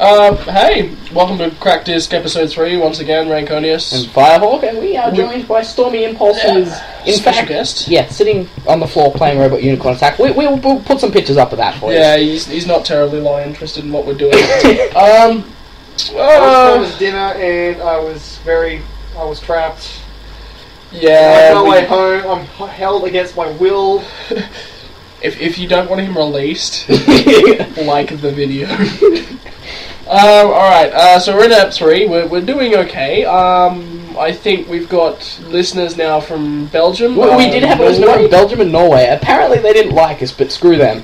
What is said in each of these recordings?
Hey, welcome to Crack Disc Episode 3, once again, Ranconius. And Firehawk, and we are joined by Stormy Impulse, who is, in special fact, guest. Sitting on the floor playing Robot Unicorn Attack. We'll put some pictures up of that for you. Yeah, he's not terribly interested in what we're doing. I was dinner and I was trapped. Yeah. On my way home, I'm held against my will. If you don't want him released, like the video. Alright, so we're in Ep 3, we're doing okay. I think we've got listeners now from Belgium. We did have a listener from Belgium and Norway. Apparently they didn't like us, but screw them.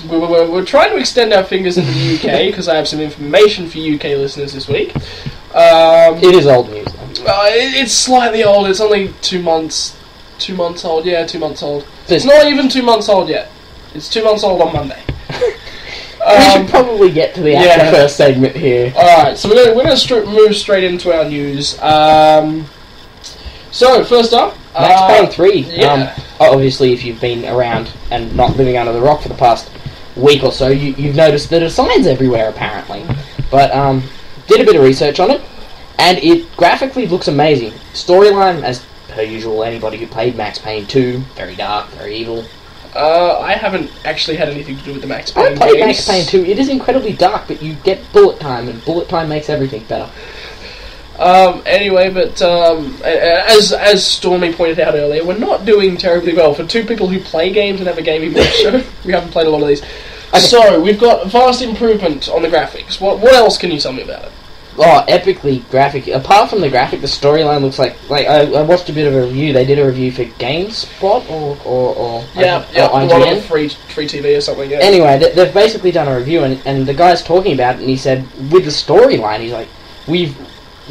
We're trying to extend our fingers into the UK, because I have some information for UK listeners this week. It is old news, though. It's slightly old, it's only 2 months. 2 months old, yeah, 2 months old. It's not even 2 months old yet. It's 2 months old on Monday. We should probably get to the actual first segment here. Alright, so we're going to move straight into our news. So, first up... Max Payne 3. Yeah. Obviously, if you've been around and not living under the rock for the past week or so, you've noticed that there are signs everywhere, apparently. But, did a bit of research on it, and it graphically looks amazing. Storyline, as per usual, anybody who played Max Payne 2, very dark, very evil. I haven't actually had anything to do with the Max Payne I played games. Max Payne 2. It is incredibly dark, but you get bullet time, and bullet time makes everything better. Anyway, but as Stormy pointed out earlier, we're not doing terribly well. For two people who play games and have a gaming show, we haven't played a lot of these. Okay. So, we've got vast improvement on the graphics. What else can you tell me about it? Oh, epically graphic. Apart from the graphic, the storyline looks like I watched a bit of a review. They did a review for GameSpot or one on the free TV or something. Yeah. Anyway, they've basically done a review, and the guy's talking about it, and he said with the storyline, he's like, we've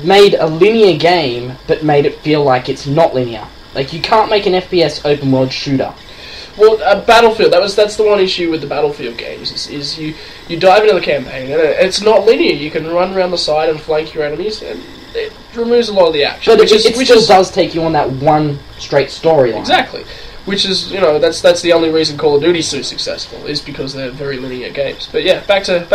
made a linear game, but made it feel like it's not linear. Like you can't make an FPS open world shooter. Well, Battlefield, that's the one issue with the Battlefield games, is you dive into the campaign, and it's not linear. You can run around the side and flank your enemies, and it removes a lot of the action. But it still does take you on that one straight storyline. Exactly. Which is, that's the only reason Call of Duty's so successful, is because they're very linear games. But yeah, back to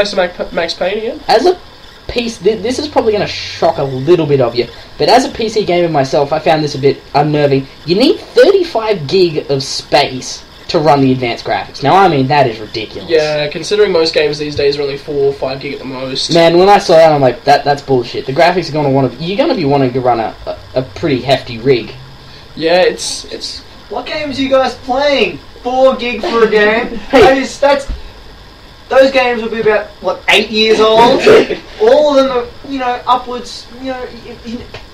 Max Payne again. As a piece, this is probably going to shock a little bit of you, but as a PC gamer myself, I found this a bit unnerving. You need 35 gig of space to run the advanced graphics. Now, I mean, that is ridiculous. Yeah, considering most games these days are only 4 or 5 gig at the most. Man, when I saw that, I'm like, that's bullshit. The graphics are you're going to be wanting to run a pretty hefty rig. Yeah, it's... What games are you guys playing? 4 gig for a game? Hey. Those games will be about, 8 years old? All of them are, upwards,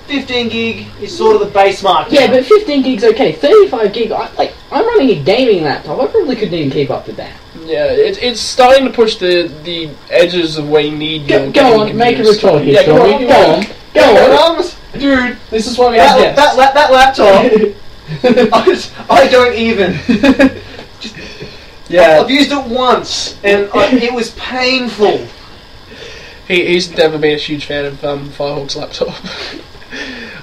15 gig is sort of the base mark. Yeah, but 15 gig's okay. 35 gig, I'm running a gaming laptop. I probably couldn't even keep up with that. Yeah, it's starting to push the edges of where you need your Go on, make a retort here, Stormy. Go on. Dude, this is why we have guests. That laptop, I don't even. Yeah. I've used it once, and it was painful. He's never been a huge fan of Firehawk's laptop.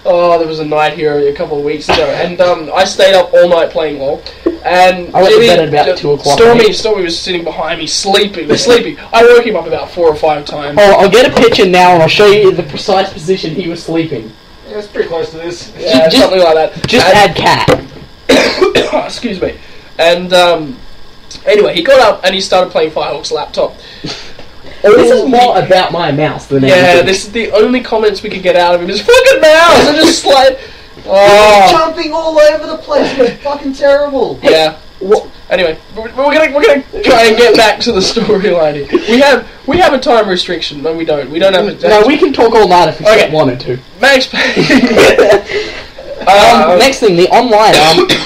Oh, there was a night here a couple of weeks ago, and I stayed up all night playing LOL. And I went to bed at about 2 o'clock. Stormy was sitting behind me, sleeping. I woke him up about 4 or 5 times. Oh, I'll get a picture now, and I'll show you the precise position he was sleeping. Yeah, it's pretty close to this. Yeah, something like that. Just add cat. Excuse me. And anyway, he got up and he started playing Firehawk's laptop. This is more about my mouse than anything. Yeah, this is the only comments we could get out of him. His fucking mouse! And just like... Oh. Jumping all over the place. It was fucking terrible. Yeah. Anyway, we're gonna try and get back to the storyline here. We have a time restriction. No, we don't. We don't have a... No, we can talk all night if we wanted to. Max Payne... Next thing, the online,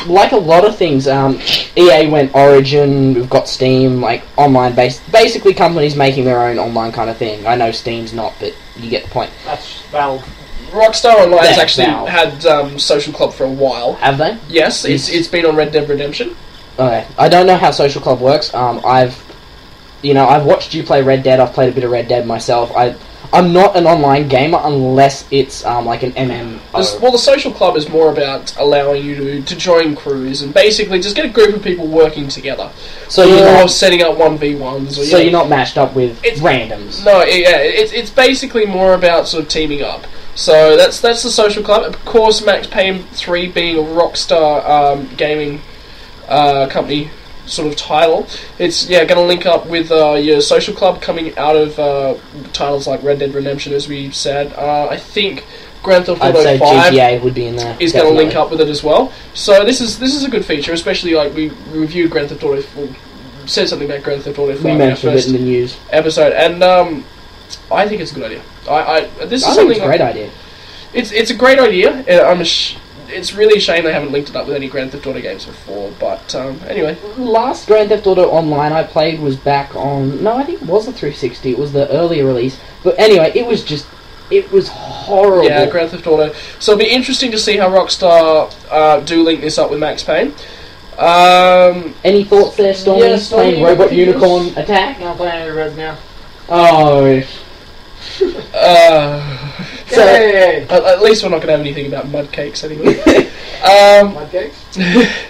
like a lot of things, EA went Origin, we've got Steam, online based, basically companies making their own online kind of thing. I know Steam's not, but you get the point. That's Valve. Rockstar Online has actually had Social Club for a while. Have they? Yes, it's been on Red Dead Redemption. Okay, I don't know how Social Club works. I've watched you play Red Dead, I've played a bit of Red Dead myself. I'm not an online gamer unless it's like an MMO. Well, the social club is more about allowing you to join crews and basically just get a group of people working together. So you're not setting up 1v1s. Or, so you're not matched up with randoms. No, it's basically more about sort of teaming up. So that's the social club. Of course, Max Payne 3 being a Rockstar gaming company sort of title, it's going to link up with your social club coming out of titles like Red Dead Redemption, as we said. I think Grand Theft Auto 5 GTA would be in there. Is going to link up with it as well. So this is a good feature, especially like we reviewed Grand Theft Auto. Said something about Grand Theft Auto 5 we mentioned it in the news episode, and I think it's a good idea. This is I something think it's a great idea. It's a great idea. It's really a shame they haven't linked it up with any Grand Theft Auto games before, but anyway. Last Grand Theft Auto Online I played was back on... No, I think it was the 360. It was the earlier release. But anyway, it was horrible. Yeah, Grand Theft Auto. So it'll be interesting to see how Rockstar do link this up with Max Payne. Any thoughts there, Stormy? Yeah, Stormy, playing Robot Unicorn Attack? I'm playing Red now. Oh... So at least we're not going to have anything about mud cakes anyway. Mud cakes?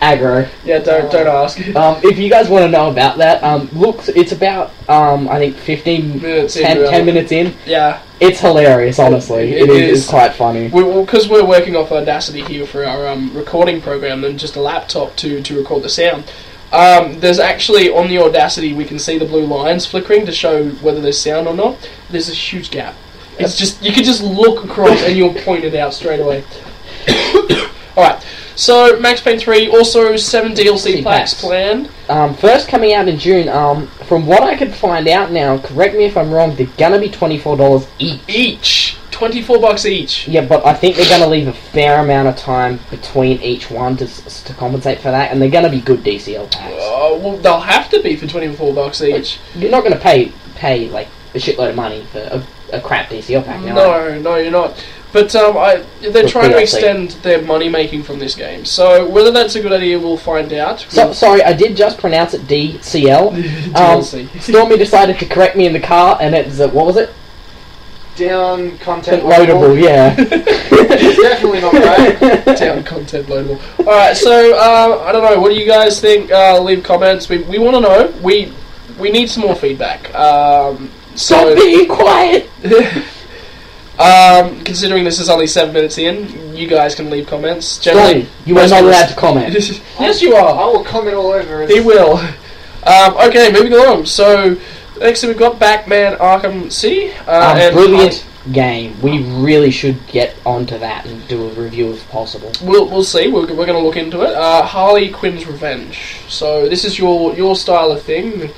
Aggro. Yeah, don't ask. If you guys want to know about that, look, it's about I think 15 minutes 10 minutes in. Yeah, it's hilarious. Honestly, it is quite funny. Because we're working off Audacity here for our recording program and just a laptop to record the sound. There's actually, on the Audacity, we can see the blue lines flickering to show whether there's sound or not. There's a huge gap. It's just, you can just look across and you'll point it out straight away. Alright, so Max Payne 3, also 7 DLC packs planned. First coming out in June, from what I could find out now, correct me if I'm wrong, they're gonna be $24 each. $24 each. Yeah, but I think they're going to leave a fair amount of time between each one to compensate for that, and they're going to be good DCL packs. Well, they'll have to be for $24 each. You're not going to pay like a shitload of money for a crap DCL pack now. No, you're not. But they're trying to extend their money making from this game. So whether that's a good idea, we'll find out. Sorry, I did just pronounce it DCL. DLC. Stormy decided to correct me in the car, and it's what was it? Down content loadable, yeah. It's definitely not right. Down content loadable. Alright, so, I don't know, what do you guys think? Leave comments. We want to know. We need some more feedback. Stop being quiet! Considering this is only 7 minutes in, you guys can leave comments. Stormy, you are not allowed to comment. Yes, you are. I will comment all over it. He will. Okay, moving along. So, next thing we've got Batman Arkham City. Brilliant game. We really should get onto that and do a review if possible. We'll see. We're going to look into it. Harley Quinn's Revenge. So this is your style of thing.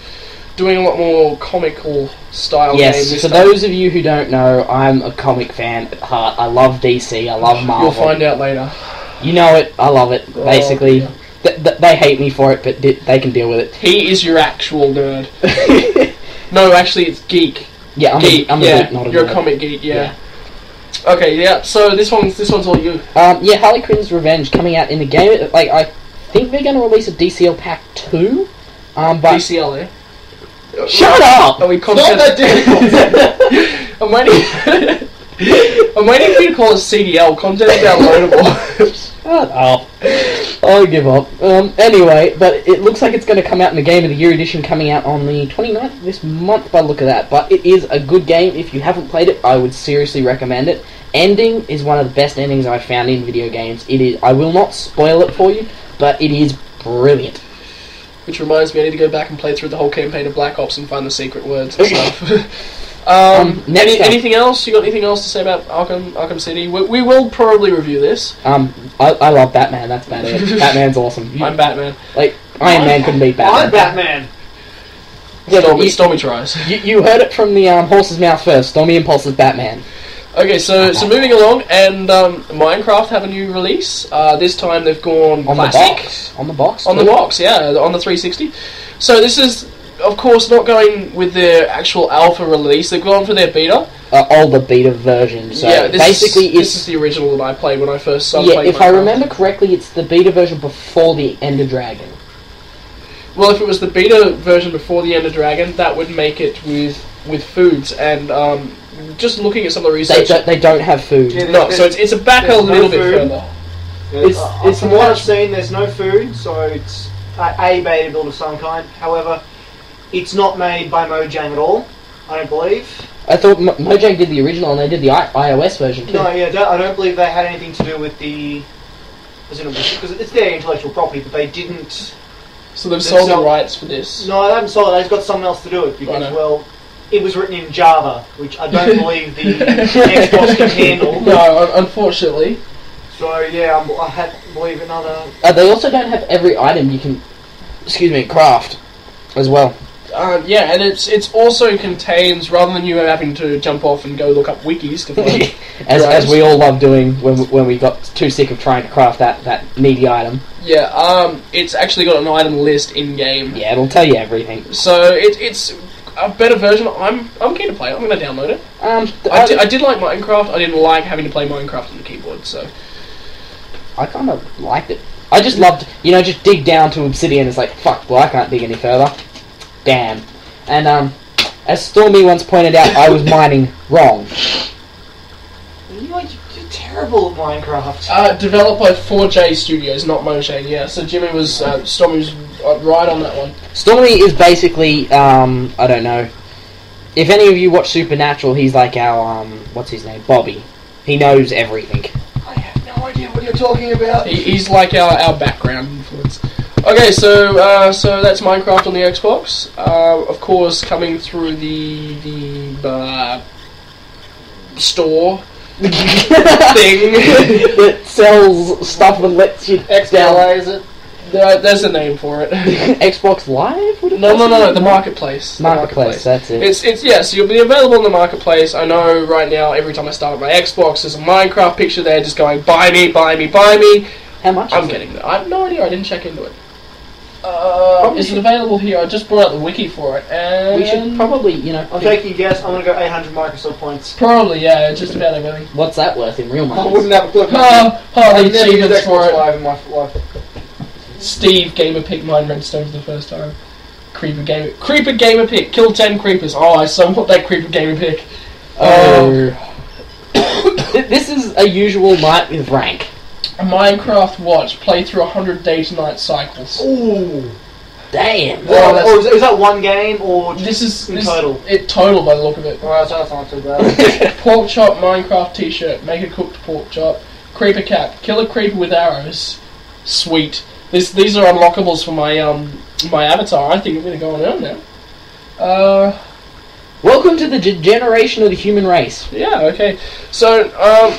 Doing a lot more comical style games. Yes, for those of you who don't know, I'm a comic fan at heart. I love DC. I love Marvel. You'll find out later. You know it. I love it. Basically, yeah. They hate me for it, but they can deal with it. He is your actual nerd. No, actually, it's geek. Yeah, I'm a geek, not a nerd. You're a comic geek, yeah. Okay, yeah. So this one's all you. Yeah, Harley Quinn's Revenge coming out in the game. Like, I think they're going to release a DCL pack 2. But DCL, eh? Shut up! Are we content? Not that I'm waiting. I'm waiting for you to call it CDL. Content downloadable. Shut up. I'll give up. Anyway, but it looks like it's going to come out in the Game of the Year edition coming out on the 29th of this month by the look of that. But it is a good game. If you haven't played it, I would seriously recommend it. Ending is one of the best endings I've found in video games. It is. I will not spoil it for you, but it is brilliant. Which reminds me, I need to go back and play through the whole campaign of Black Ops and find the secret words and stuff. Anything else? You got anything else to say about Arkham City? We will probably review this. I love Batman. That's about it. Batman's awesome. I'm Batman. Like Iron Man couldn't beat Batman. I'm Batman. Yeah, Stormy tries. You heard it from the horse's mouth first. Stormy impulses Batman. Okay, so moving along, and Minecraft have a new release. This time they've gone on classic. On the box, yeah, on the 360. So this is, of course, not going with their actual alpha release. They've gone for their beta. The beta version. So yeah, this is the original that I played when I first started playing if Minecraft. I remember correctly, it's the beta version before the Ender Dragon. Well, if it was the beta version before the Ender Dragon, that would make it with foods, and just looking at some of the research. They don't have food. Yeah, No, so it's a back a there's no little bit food. further. It's from what I've seen, there's no food, so it's a beta build of some kind. However, it's not made by Mojang at all, I don't believe. I thought Mojang did the original and they did the iOS version too. No, yeah, I don't believe they had anything to do with the... Because it's their intellectual property, but they didn't... So they've sold the rights for this. No, they haven't sold it, they've got someone else to do it, because, well, it was written in Java, which I don't believe the Xbox can handle. No, unfortunately. So, yeah, I had to believe another... They also don't have every item you can, craft as well. Yeah, and it's also contains, rather than you having to jump off and go look up wikis to find as we all love doing when we got too sick of trying to craft that needy item. Yeah, it's actually got an item list in game. Yeah, it'll tell you everything. So it's a better version. I'm keen to play it. I'm going to download it. I did like Minecraft. I didn't like having to play Minecraft on the keyboard. So I kind of liked it. I just loved, just dig down to obsidian. It's like, fuck, well, I can't dig any further. Damn. And as Stormy once pointed out, I was mining wrong. You're terrible at Minecraft. Developed by 4J Studios, not Mojang. Yeah, so Jimmy was Stormy was right on that one. Stormy is basically I don't know. If any of you watch Supernatural, he's like our what's his name, Bobby. He knows everything. I have no idea what you're talking about. He's like our background influence. Okay, so that's Minecraft on the Xbox. Of course, coming through the store thing that sells stuff and lets you XBLA, is it? There's a name for it. Xbox Live? No, the marketplace. Marketplace, that's it. It's yeah, so you'll be available in the marketplace. I know right now, every time I start my Xbox, there's a Minecraft picture there just going, buy me, buy me, buy me. How much? I'm getting that. I have no idea, I didn't check into it. Is it available here? I just brought out the wiki for it, and we should probably, I'm taking a guess. I'm going to go 800 Microsoft points. Probably, yeah, just about everything. What's that worth in real money? I wouldn't have a clue. The achievements for it. Live in my life. Steve Gamer Pick mine Redstone for the first time. Creeper Gamer Pick. Kill 10 creepers. Oh, I so want that Creeper Gamer Pick. This is a usual night with rank. A Minecraft watch. Play through 100 day to night cycles. Ooh. Damn. Is that one game or just this total? It total by the look of it. Alright, so that's not too bad. Pork chop Minecraft t-shirt. Make a cooked pork chop. Creeper cap. Kill a creeper with arrows. Sweet. These are unlockables for my my avatar. I think I'm going to go on earn now. Welcome to the generation of the human race. Yeah, okay. So,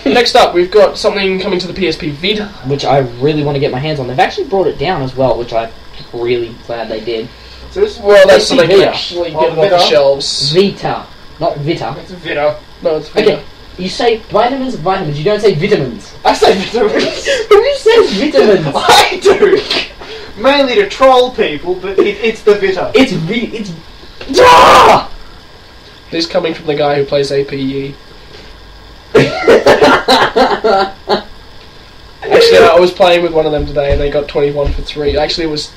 next up, we've got something coming to the PSP Vita. Which I really want to get my hands on. They've actually brought it down as well, which I'm really glad they did. Well, that's so they can Vita. actually get it off the shelves. Vita. Not Vita. It's Vita. No, it's Vita. Okay, you say vitamins, you don't say vitamins. I say vitamins. Who says vitamins? I do. Mainly to troll people, but it's the Vita. It's Ah! This coming from the guy who plays APE. Actually, I was playing with one of them today, and they got 21 for 3. Actually, it was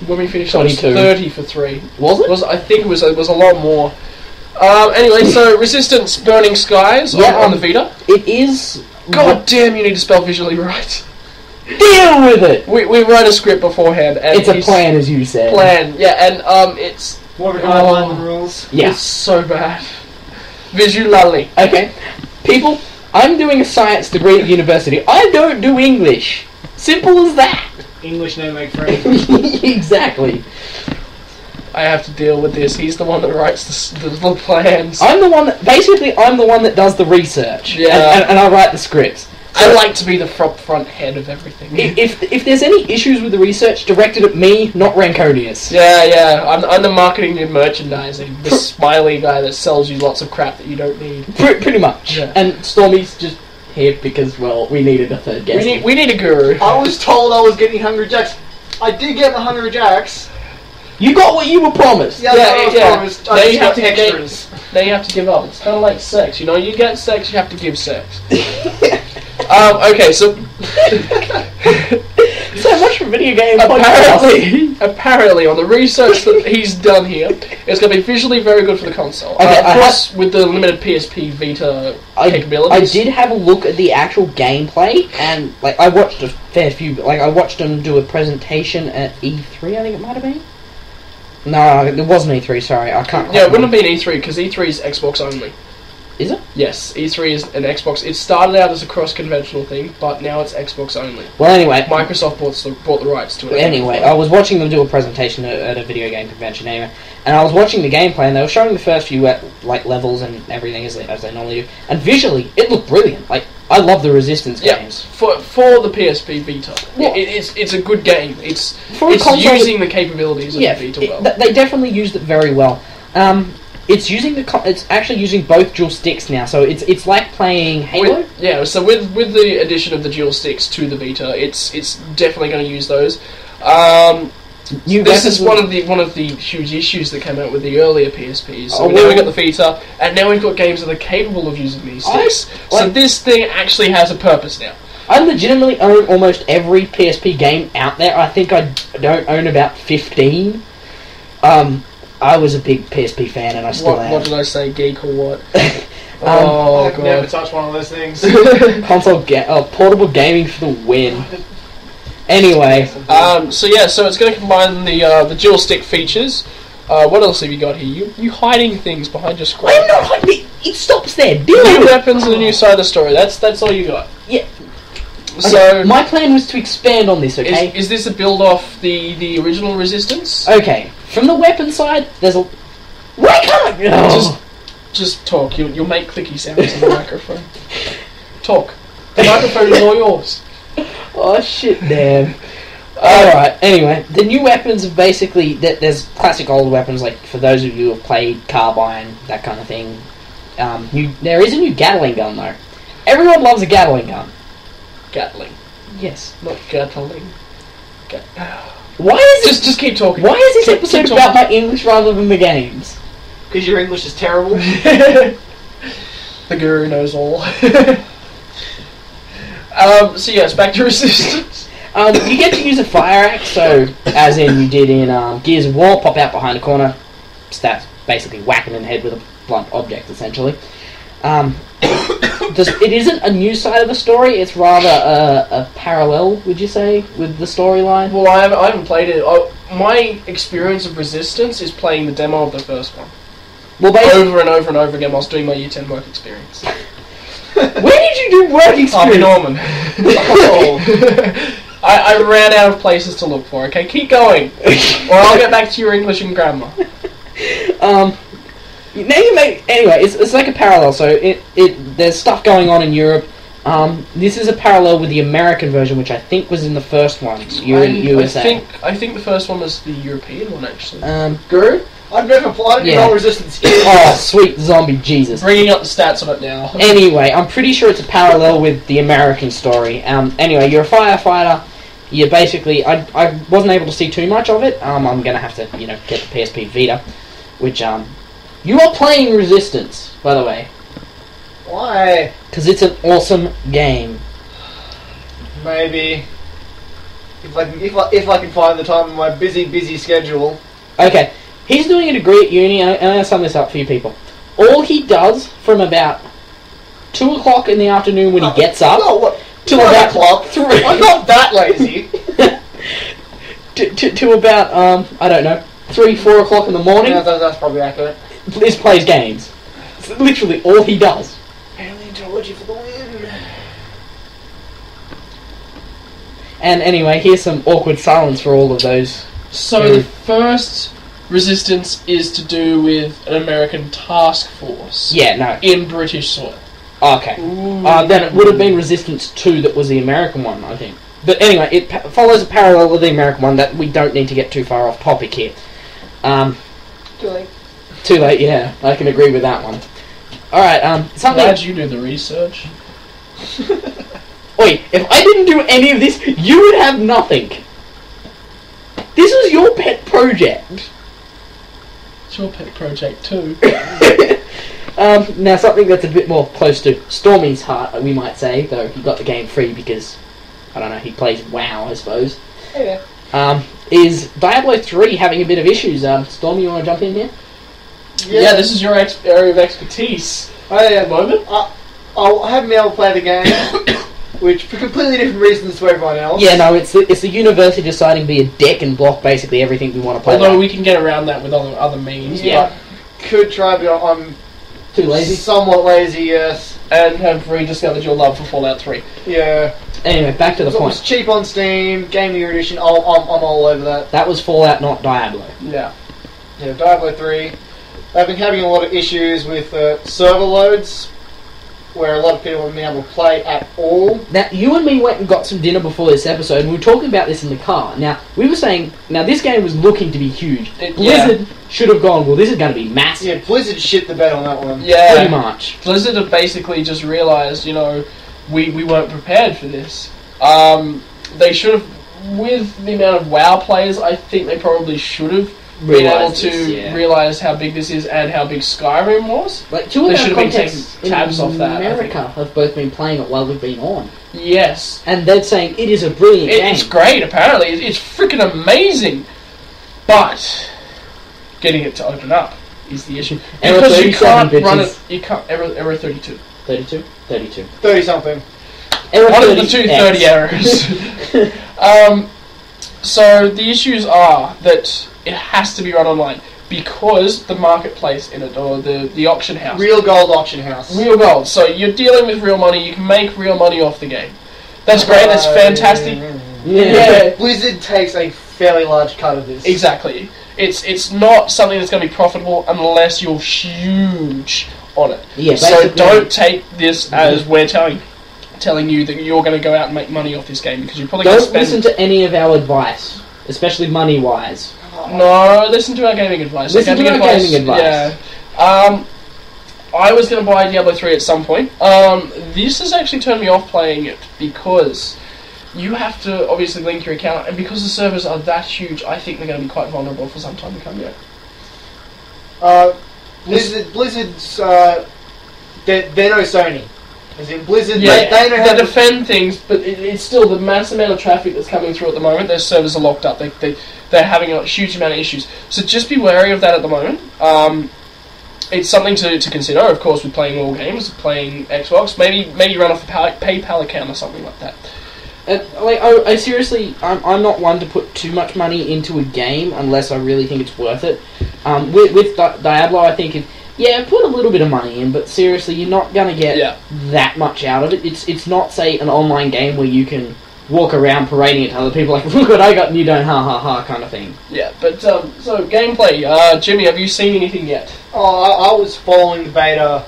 when we finished. 22. It was 30 for 3. Was it? I think it was a lot more. Anyway, so Resistance Burning Skies on the Vita. It is. God damn, you need to spell visually right. Deal with it. We wrote a script beforehand, and it's a plan, as you said. Yeah, and it's more of a guideline than rules. Yeah, it's so bad. Visually. Okay, people. I'm doing a science degree at university. I don't do English. Simple as that. English no make friends. Exactly. I have to deal with this. He's the one that writes the plans. I'm the one that does the research. Yeah. And I write the scripts. I like to be the front head of everything. If there's any issues with the research, directed at me, not Ranconius. Yeah. I'm the marketing and merchandising. The smiley guy that sells you lots of crap that you don't need. Pretty much. Yeah. And Stormy's just here because, well, we needed a third guest. We need a guru. I was told I was getting Hungry Jacks. I did get my Hungry Jacks. You got what you were promised. Yeah, I was promised. Now I you just have got to extras. Now you have to give up. It's kind of like sex. You know, you get sex, you have to give sex. Okay, so So much for video game podcast. Apparently, on the research that he's done here, it's going to be visually very good for the console. Okay, of course, with the limited PSP Vita capabilities. I did have a look at the actual gameplay, and like I watched a fair few. Like I watched them do a presentation at E3. I think it might have been. No, it wasn't E3. Sorry, I can't. Yeah, it wouldn't have been E3 because E3 is Xbox only. Is it? Yes, E3 is an Xbox. It started out as a cross-conventional thing, but now it's Xbox only. Well, anyway, Microsoft bought the rights to it. Anyway, I was watching them do a presentation at a video game convention anyway, and I was watching the gameplay, and they were showing the first few like levels and everything as they normally do, and visually it looked brilliant. Like I love the Resistance games for the PSP Vita. Well, it's a good game. It's console, using the capabilities of the Vita well. They definitely used it very well. It's using it's actually using both dual sticks now, so it's like playing Halo. So with the addition of the dual sticks to the Vita, it's definitely going to use those. This is one of the huge issues that came out with the earlier PSPs. So now we got the Vita, and now we've got games that are capable of using these sticks. So this thing actually has a purpose now. I legitimately own almost every PSP game out there. I think I don't own about 15. I was a big PSP fan, and I still am. What did I say, geek or what? I've never touched one of those things. Console portable gaming for the win. Anyway, so it's going to combine the dual stick features. What else have you got here? You hiding things behind your screen. I'm not hiding. It stops there. New weapons and a new side of the story. That's all you got. Yeah. So okay, my plan was to expand on this. Okay. Is this a build off the original Resistance? Okay. From the weapon side, there's a. Why can't I? Just talk. You'll make clicky sounds in the microphone. Talk. The microphone is all yours. Oh shit, damn. Alright, anyway, the new weapons are basically, there's classic old weapons, like for those of you who have played Carbine, that kind of thing. There is a new Gatling gun though. Everyone loves a Gatling gun. Gatling. Yes. Not Gatling. Why is it... Just keep talking. Why is this episode about my English rather than the games? Because your English is terrible. The guru knows all. So yes, back to Resistance. You get to use a fire axe, so as in you did in Gears of War, pop out behind a corner, stats basically whacking in the head with a blunt object, essentially. It isn't a new side of the story; it's rather a parallel, would you say, with the storyline? Well, I haven't played it. My experience of Resistance is playing the demo of the first one. Well, over and over and over again whilst doing my Year 10 work experience. Where did you do work experience? Up in Norman. I ran out of places to look for. Okay, keep going, or I'll get back to your English and grammar. Anyway, it's like a parallel. So there's stuff going on in Europe. This is a parallel with the American version, which I think was in the first one. You're in USA. I think the first one was the European one, actually. Guru? I've never played all Resistance here. Oh, sweet zombie Jesus. Bringing up the stats on it now. Anyway, I'm pretty sure it's a parallel with the American story. Anyway, you're a firefighter. You basically... I wasn't able to see too much of it. I'm going to have to, get the PSP Vita. Which, you are playing Resistance, by the way. Why? Because it's an awesome game. Maybe. If I can find the time in my busy schedule. Okay. He's doing a degree at uni, and I'm going to sum this up for you people. All he does from about 2 o'clock in the afternoon when he gets up... till about 3. I'm not that lazy. to about, I don't know, 3, 4 o'clock in the morning... Yeah, that's probably accurate. Liz plays games. It's literally all he does. Paleontology for the win. And anyway, here's some awkward silence for all of those. So the first Resistance is to do with an American task force. Yeah, no. In British soil. Okay. Then it would have been Resistance 2 that was the American one, I think. But anyway, it follows a parallel with the American one that we don't need to get too far off topic here. Too late. Too late, yeah. I can agree with that one. Alright, something... Glad you do the research. Wait, if I didn't do any of this, you would have nothing. This was your pet project. It's your pet project too. Now something that's a bit more close to Stormy's heart, we might say, though he got the game free because, I don't know, he plays WoW, I suppose. Yeah. Is Diablo 3 having a bit of issues? Storm, you want to jump in here? Yeah, this is your area of expertise at the moment. I haven't been able to play the game, which for completely different reasons to everyone else. Yeah, no, it's the university deciding to be a deck and block basically everything we want to play. Although we can get around that with other means. Yeah. Could try, but I'm too lazy. Somewhat lazy, yes. And have rediscovered your love for Fallout 3. Yeah. Anyway, back to the point. It's cheap on Steam, Game of the Year edition. I'm all over that. That was Fallout, not Diablo. Yeah. Yeah, Diablo 3. I've been having a lot of issues with server loads, where a lot of people haven't been able to play at all. Now, you and me went and got some dinner before this episode, and we were talking about this in the car. Now, we were saying, this game was looking to be huge. Blizzard should have gone, well, this is going to be massive. Yeah, Blizzard shit the bed on that one. Yeah. Pretty much. Blizzard have basically just realised, we weren't prepared for this. They should have, with the amount of WoW players, I think they probably should have been able to realise how big this is and how big Skyrim was. Like, two of they our should have been contacts taking tabs off that. America have both been playing it while we've been on. Yes. And they're saying it is a brilliant game. It's great, apparently. It's freaking amazing. But getting it to open up is the issue. Because you can't run it. You can't. Error 32. 32? 32. 30-something. Error One of the 230 errors. So the issues are that it has to be run online because the marketplace in it, or the auction house. Real gold auction house. Real gold. So you're dealing with real money. You can make real money off the game. That's great. That's fantastic. Yeah. Blizzard takes a fairly large cut of this. Exactly. It's not something that's going to be profitable unless you're huge on it. Yeah, so don't take this as we're telling you that you're going to go out and make money off this game, because you're probably going to spend... Don't listen to any of our advice, especially money-wise. No, listen to our gaming advice. Listen to our gaming advice. Yeah. I was going to buy Diablo 3 at some point. This has actually turned me off playing it, because you have to obviously link your account, and because the servers are that huge, I think they're going to be quite vulnerable for some time to come yet. Blizzard's... they're no Sony. As in Blizzard, yeah, they know how to defend things, but it's still the mass amount of traffic that's coming through at the moment. Their servers are locked up. They're having a huge amount of issues. So just be wary of that at the moment. It's something to consider, of course, with playing all games, playing Xbox. Maybe run off the PayPal account or something like that. I seriously, I'm not one to put too much money into a game unless I really think it's worth it. With Diablo, I think put a little bit of money in, but seriously, you're not going to get that much out of it. It's not, say, an online game where you can walk around parading it to other people like, look what I got and you don't, ha ha ha, kind of thing. Yeah, but, so, gameplay. Jimmy, have you seen anything yet? I was following the beta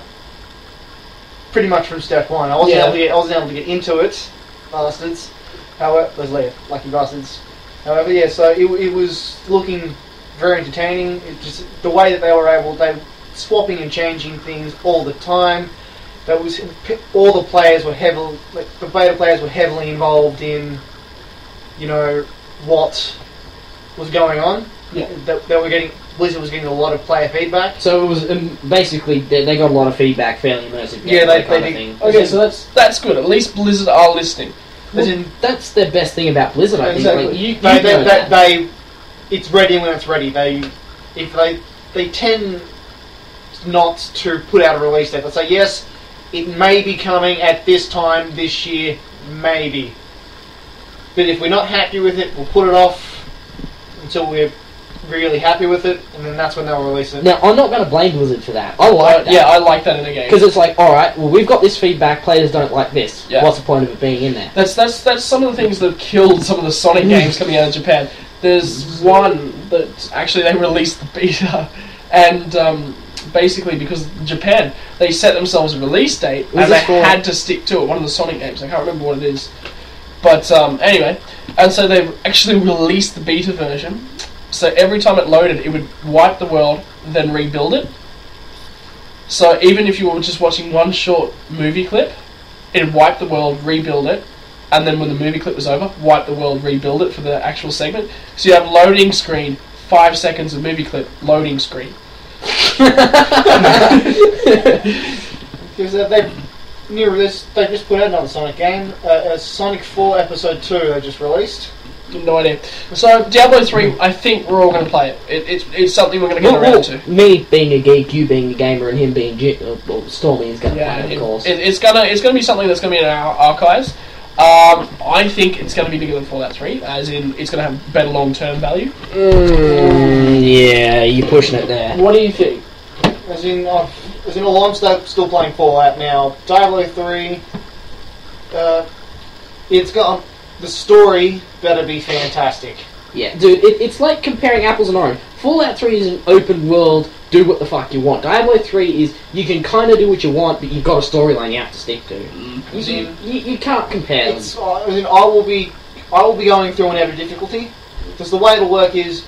pretty much from step one. I wasn't able to get into it, bastards. However, lucky bastards. However, yeah, so it was looking very entertaining. It just the way that they were swapping and changing things all the time. That was all the players were heavily, the beta players were heavily involved in, what was going on. Yeah, Blizzard was getting a lot of player feedback. So it was basically they got a lot of feedback, fairly immersive. Yeah, they did. Okay, so that's good. At least Blizzard are listening. Well, that's the best thing about Blizzard, I think. Exactly. It's ready when it's ready. They tend not to put out a release date. They say, yes, it may be coming at this time this year, maybe. But if we're not happy with it, we'll put it off until we're really happy with it, and then that's when they'll release it. Now, I'm not going to blame Blizzard for that. I like that. Yeah, I like that in a game. Because it's like, alright, well, we've got this feedback, players don't like this. Yeah. What's the point of it being in there? That's some of the things that have killed some of the Sonic games coming out of Japan. There's one that actually they released the beta, and basically because Japan, they set themselves a release date, and they had to stick to it. One of the Sonic games, I can't remember what it is. But anyway, and so they've actually released the beta version. So every time it loaded, it would wipe the world, then rebuild it. So even if you were just watching one short movie clip, it'd wipe the world, rebuild it, and then when the movie clip was over, wipe the world, rebuild it for the actual segment. So you have loading screen, 5 seconds of movie clip, loading screen. Because they just put out another Sonic game. Sonic 4 Episode 2 they just released. No idea. So Diablo 3, I think we're all going to play it. It's something we're going to get around to. Me being a geek, you being a gamer, and him being Stormy is going to play it, of course. It's gonna be something that's going to be in our archives. I think it's going to be bigger than Fallout 3, as in it's going to have better long-term value. Yeah, you're pushing it there. What do you think? As in, I'm still playing Fallout now. Diablo 3, it's got the story better be fantastic. Yeah, dude, it's like comparing apples and oranges. Fallout 3 is an open world, do what the fuck you want. Diablo 3 is, you can kind of do what you want, but you've got a storyline you have to stick to. You can't compare them. I will be going through an average difficulty, because the way it'll work is,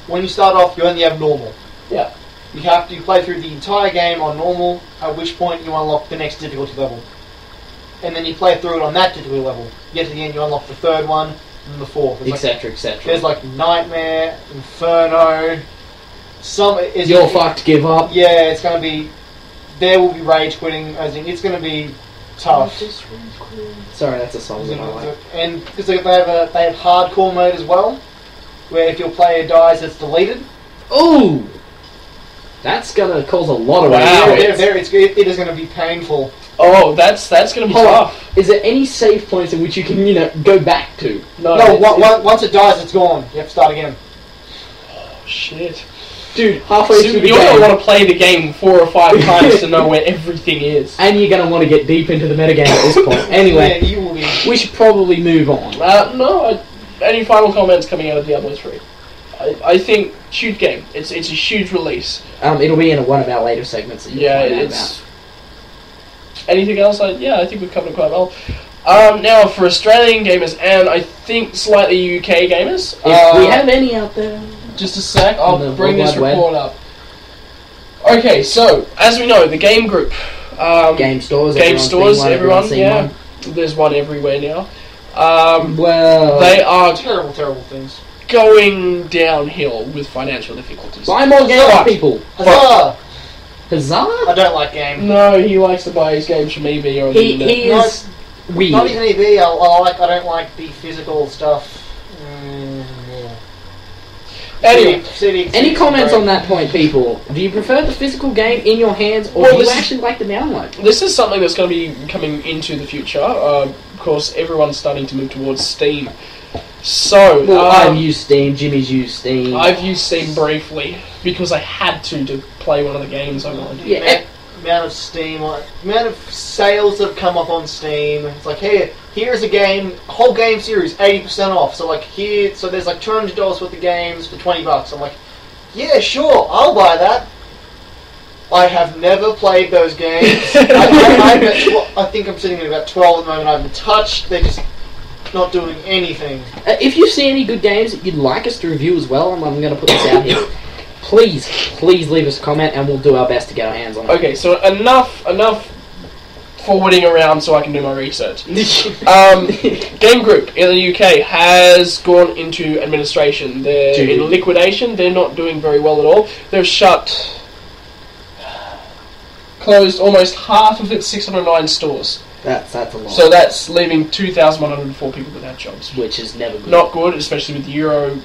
when you start off, you only have normal. Yeah. You have to play through the entire game on normal, at which point you unlock the next difficulty level. And then you play through it on that difficulty level. You get to the end, you unlock the third one, and the fourth. Etc., etc. There's like Nightmare, Inferno, You're fucked, give up. Yeah, it's going to be... There will be rage quitting, as in, it's going to be tough. Sorry, that's a song that I like. And because they have hardcore mode as well, where if your player dies, it's deleted. Ooh! That's going to cause a lot of it is going to be painful. Oh, that's going to be tough. Is there any save points in which you can, go back to? No, once it dies, it's gone. You have to start again. Oh, shit. Dude, halfway through the game... You're going to want to play the game 4 or 5 times to know where everything is. And you're going to want to get deep into the metagame at this point. Anyway, yeah, you will be. We should probably move on. Any final comments coming out of Diablo 3? I think, huge game. It's a huge release. It'll be in one of our later segments that you'll find out about. Anything else? I think we've covered it quite well. Now, for Australian gamers and I think slightly UK gamers... If we have any out there... Just a sec, I'll bring this report up. Okay, so, as we know, the Game Group... game stores, everyone, yeah. There's one everywhere now. Well... They are... Terrible, terrible things. Going downhill with financial difficulties. Buy more games, people! Huzzah! Huzzah? I don't like games. No, he likes to buy his games from EB or he is weird. Not even EB. I don't like the physical stuff. Yeah. Anyway, any comments on that point, people? Do you prefer the physical game in your hands, or do you actually like the download? This is something that's going to be coming into the future. Of course, everyone's starting to move towards Steam. So, I've used Steam. Jimmy's used Steam. I've used Steam briefly because I had to play one of the games I wanted. Yeah. Amount of sales that have come up on Steam. It's like, hey, here's a game, whole game series, 80% off. So there's like $200 worth of games for $20. I'm like, yeah, sure, I'll buy that. I have never played those games. I think I'm sitting at about 12 at the moment. I haven't touched. They're just not doing anything. If you see any good games that you'd like us to review as well, I'm going to put this out here. Please leave us a comment and we'll do our best to get our hands on it. Okay, so enough forwarding around so I can do my research. Game Group in the UK has gone into administration. They're in liquidation. They're not doing very well at all. They've closed almost half of its 609 stores. That's a lot. So that's leaving 2,104 people without jobs. Which is never good. Not good, especially with the Euro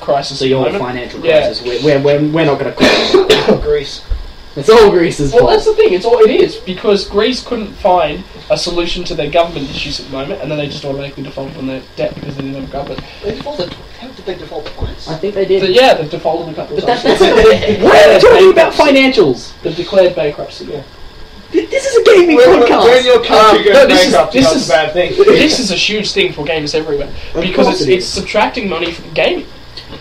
crisis. So your financial crisis. Yeah. We're not going to call it. Greece. It's all Greece's fault. Well, that's the thing. It is because Greece couldn't find a solution to their government issues at the moment, and then they just automatically defaulted on their debt because they didn't have a government. How did they default twice? I think they did. So, yeah, they've defaulted a couple of times. That's we're talking about financials. They've declared bankruptcy. Yeah. This is a gaming podcast. When your country goes bankrupt, that's a bad thing. This is a huge thing for gamers everywhere because it's subtracting money from gaming.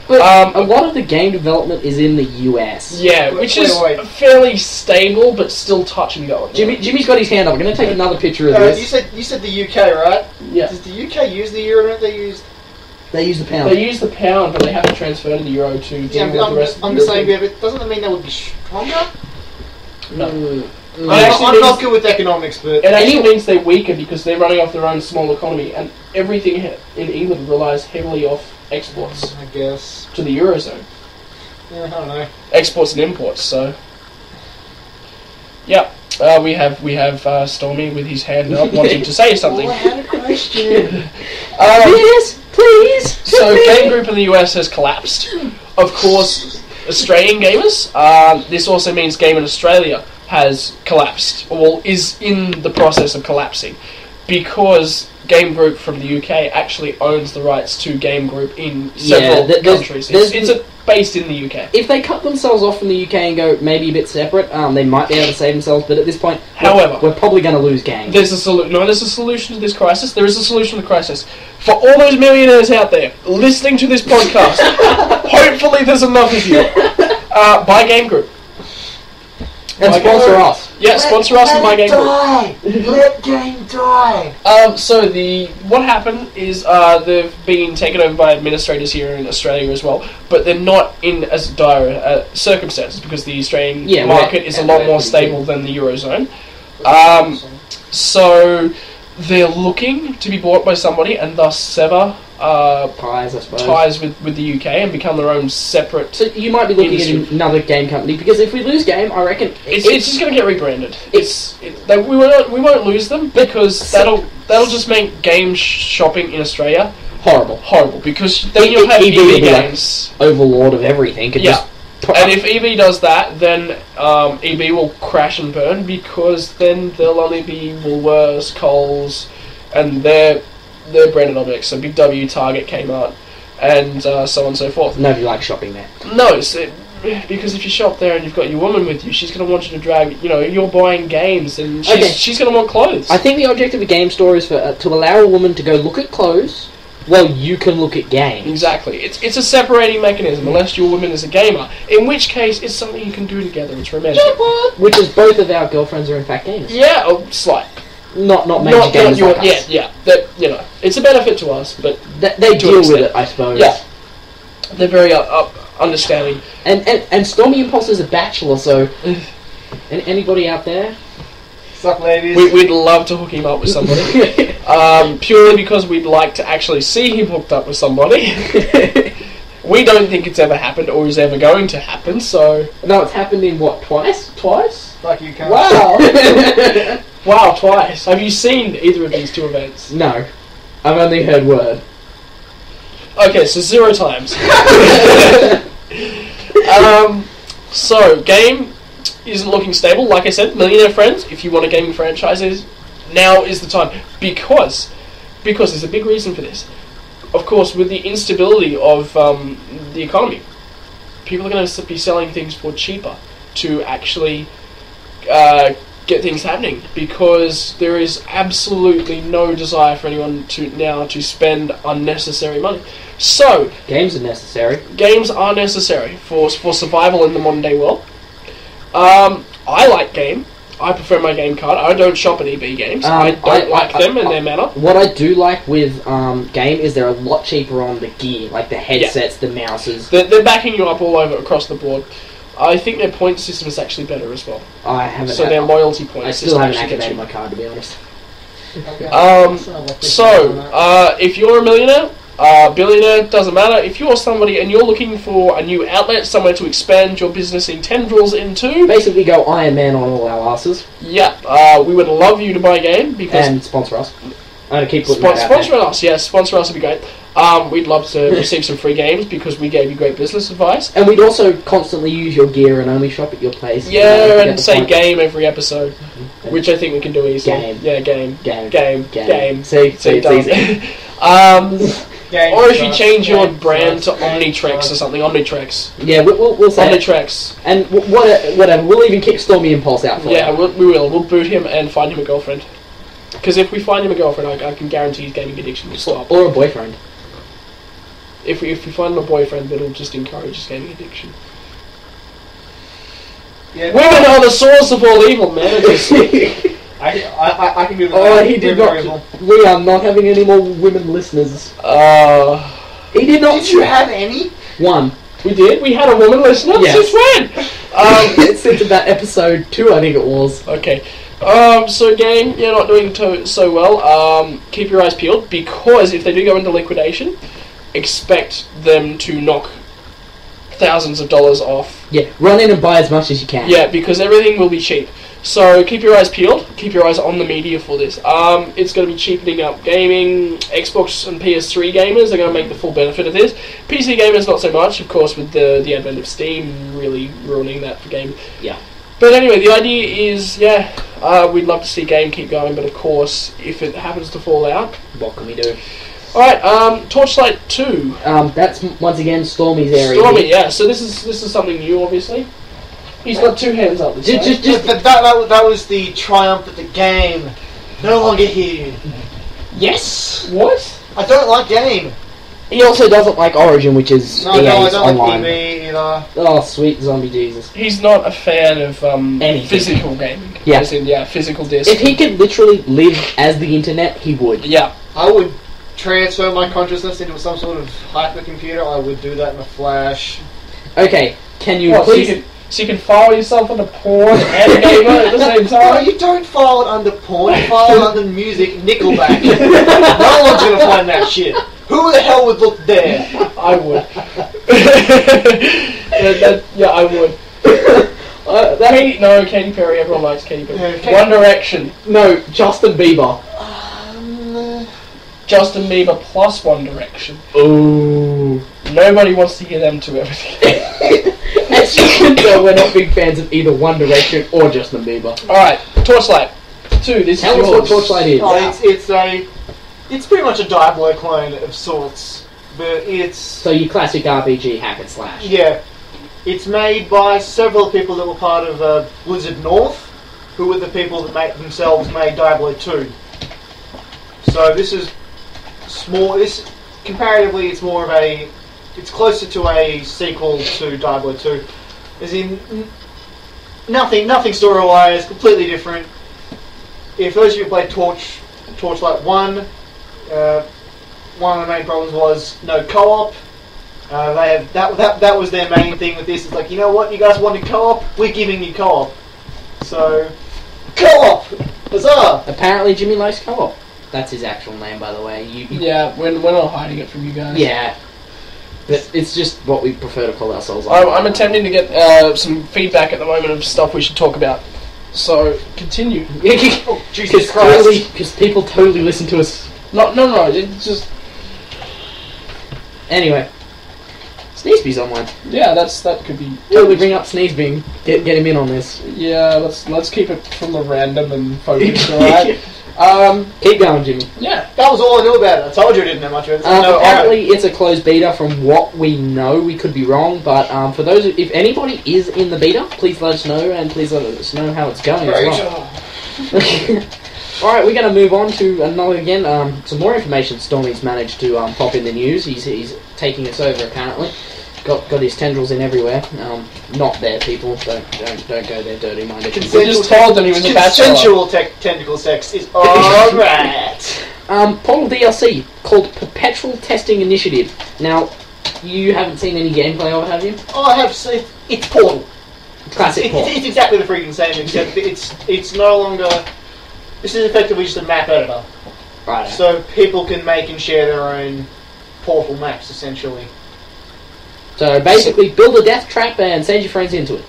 But a lot of the game development is in the US. Yeah, which is fairly stable, but still touch and go. Jimmy's got his hand up. I'm going to take another picture of this. You said the UK, right? Yeah. Does the UK use the euro? They use the pound. They use the pound, but they have to transfer to the euro to deal with the rest. I'm just saying, but doesn't that mean they would be stronger? No. I'm not good with economics, but... It actually means they're weaker because they're running off their own small economy, and everything in England relies heavily off exports. I guess. To the Eurozone. Yeah, I don't know. Exports and imports, so... Yeah, we have Stormy with his hand up wanting to say something. Oh, I had a question. Yes! Please! So, Game Group in the US has collapsed. Of course, Australian gamers. This also means Game in Australia has collapsed, or is in the process of collapsing, because Game Group from the UK actually owns the rights to Game Group in several countries. It's based in the UK. If they cut themselves off from the UK and go maybe a bit separate, they might be able to save themselves, but at this point, however, we're probably going to lose Game. There's a solution to this crisis. There is a solution to the crisis. For all those millionaires out there listening to this podcast, hopefully there's enough of you. Buy Game Group. And sponsor us. Yeah, sponsor us and buy Game Group. Let Game die! So what happened is they've been taken over by administrators here in Australia as well, but they're not in as dire circumstances because the Australian market is a lot more stable than the Eurozone. So they're looking to be bought by somebody and thus sever ties, I suppose. Ties with the UK and become their own separate. So you might be looking at another game company, because if we lose Game, I reckon it's just going to get rebranded. We won't lose them because that'll just make game shopping in Australia horrible because then you'll have EB games, like overlord of everything. And if EB does that, then EB will crash and burn, because then there'll only be Woolworths, Coles, and their branded objects, so Big W, Target, Kmart, and so on and so forth. Nobody likes shopping there. No, because if you shop there and you've got your woman with you, she's going to want you to drag, you're buying games, and she's going to want clothes. I think the objective of a game store is to allow a woman to go look at clothes while you can look at games. Exactly. It's a separating mechanism, unless your woman is a gamer, in which case it's something you can do together. It's romantic. Which is both of our girlfriends are in fact gamers. Yeah, slight. Not major gamers like us. Yeah. That, it's a benefit to us, but they deal with it, I suppose. Yeah. They're very understanding. And Stormy Impulse is a bachelor, so anybody out there? Sup, ladies? We'd love to hook him up with somebody. Purely because we'd like to actually see him hooked up with somebody. We don't think it's ever happened or is ever going to happen, so... No, it's happened in what, twice? Fuck you, cunt. Wow! Wow, twice. Have you seen either of these two events? No. I've only heard word. Okay, so 0 times. So, Game isn't looking stable. Like I said, Millionaire Friends, if you want a gaming franchise, now is the time. Because there's a big reason for this. Of course, with the instability of the economy, people are going to be selling things for cheaper to actually get things happening, because there is absolutely no desire for anyone to spend unnecessary money. So games are necessary. Games are necessary for survival in the modern day world. I like Game. I prefer my Game card. I don't shop at EB Games. I don't like them and their manner. What I do like with Game is they're a lot cheaper on the gear, like the headsets, the mouses. They're backing you up all over across the board. I think their point system is actually better as well. I haven't. So their loyalty point system. I still haven't activated my card, to be honest. Okay. If you're a millionaire, billionaire, doesn't matter. If you're somebody and you're looking for a new outlet, somewhere to expand your business in tendrils into, basically go Iron Man on all our asses. Yeah, we would love you to buy a game and sponsor us. I'm gonna keep putting sponsor us. Yes, sponsor us would be great. We'd love to receive some free games because we gave you great business advice. And we'd also constantly use your gear and only shop at your place. Yeah, and say game every episode, which I think we can do easily. Game. Yeah, game. See, done. Or if you change your brand to Omnitrex or something, Omnitrex. Yeah, we'll say Omnitrex. And whatever, we'll even kick Stormy Impulse out for him. Yeah, we will. We'll boot him and find him a girlfriend. Because if we find him a girlfriend, I can guarantee his gaming addiction will stop. Or a boyfriend. If we find him a boyfriend, that'll just encourage his gaming addiction. Yeah, women are the source of all evil, man. I can be the he did not. Evil. We are not having any more women listeners. He did not. Did you have any? One. We did. We had a woman listener. Yes. Since when? Since about episode 2, I think it was. Okay. So Game, you're not doing so well. Keep your eyes peeled, because if they do go into liquidation, expect them to knock thousands of dollars off. Yeah, run in and buy as much as you can. Yeah, because everything will be cheap. So keep your eyes peeled. Keep your eyes on the media for this. It's going to be cheapening up gaming. Xbox and PS3 gamers are going to make the full benefit of this. PC gamers not so much, of course, with the advent of Steam really ruining that for gaming. Yeah. But anyway, the idea is, we'd love to see game keep going, but of course, if it happens to fall out, What can we do? Alright, Torchlight 2. That's once again Stormy's area. Stormy, yeah. So this is something new, obviously. He's got two hands up. That was the triumph of the game. No longer here. Yes. What? I don't like game. He also doesn't like Origin, which is No, I EA's don't online. like PB either. Oh, sweet zombie Jesus. He's not a fan of Anything. physical gaming. Yeah. As in, physical disc. If he could literally live as the internet, he would. Yeah. I would transfer my consciousness into some sort of hypercomputer. I would do that in a flash. Okay, can you What, please... so you can file yourself under porn and a gamer at the same No, time? you don't file it under porn. You file it under music, Nickelback. No one's gonna find that shit. Who the hell would look there? I would. I would. Katy Perry. Everyone likes Katy Perry. Yeah, One Direction. No, Justin Bieber. Justin Bieber plus One Direction. Ooh. Nobody wants to hear them two everything. As you can tell, we're not big fans of either One Direction or Justin Bieber. Alright, Torchlight 2. This Tell is us yours. what Torchlight is. Oh, it's pretty much a Diablo clone of sorts, but it's So your classic RPG hack and slash. yeah, it's made by several people that were part of Blizzard North, who were the people that made Diablo 2. So this is small. This comparatively, it's closer to a sequel to Diablo 2, as in nothing story-wise, completely different. If those of you who played Torchlight 1. One of the main problems was no co-op. That was their main thing with this. It's like, you know what, you guys wanted co-op, we're giving you co-op. So, co-op! Huzzah! Apparently Jimmy likes co-op. That's his actual name, by the way. Yeah, we're not hiding it from you guys. Yeah. But it's just what we prefer to call ourselves. I'm attempting to get some feedback at the moment of stuff we should talk about. So, continue. Oh, Jesus Christ. Because people totally listen to us. No, it's just... Anyway. Sneezebee's online. Yeah, that could be... Totally bring up Sneezebee. Get him in on this. Yeah, let's keep it from the random and focused, alright? Keep going, Jimmy. Yeah. That was all I knew about it. I told you I didn't know much about it. Apparently it's a closed beta from what we know. We could be wrong, but for those, if anybody is in the beta, please let us know, and please let us know how it's going as well. Alright, we're going to move on to some more information Stormy's managed to pop in the news. He's taking us over, apparently. Got his tendrils in everywhere. Not there, people. Don't go there dirty-minded. We just told them he was a bachelor. Consensual tentacle sex is alright. Portal DLC called Perpetual Testing Initiative. Now, you haven't seen any gameplay of it, have you? Oh, I have to say, it's Portal. Classic Portal. It's exactly the freaking same, except it's no longer... This is effectively just a map editor. Right. So people can make and share their own Portal maps, essentially. So basically, build a death trap and send your friends into it.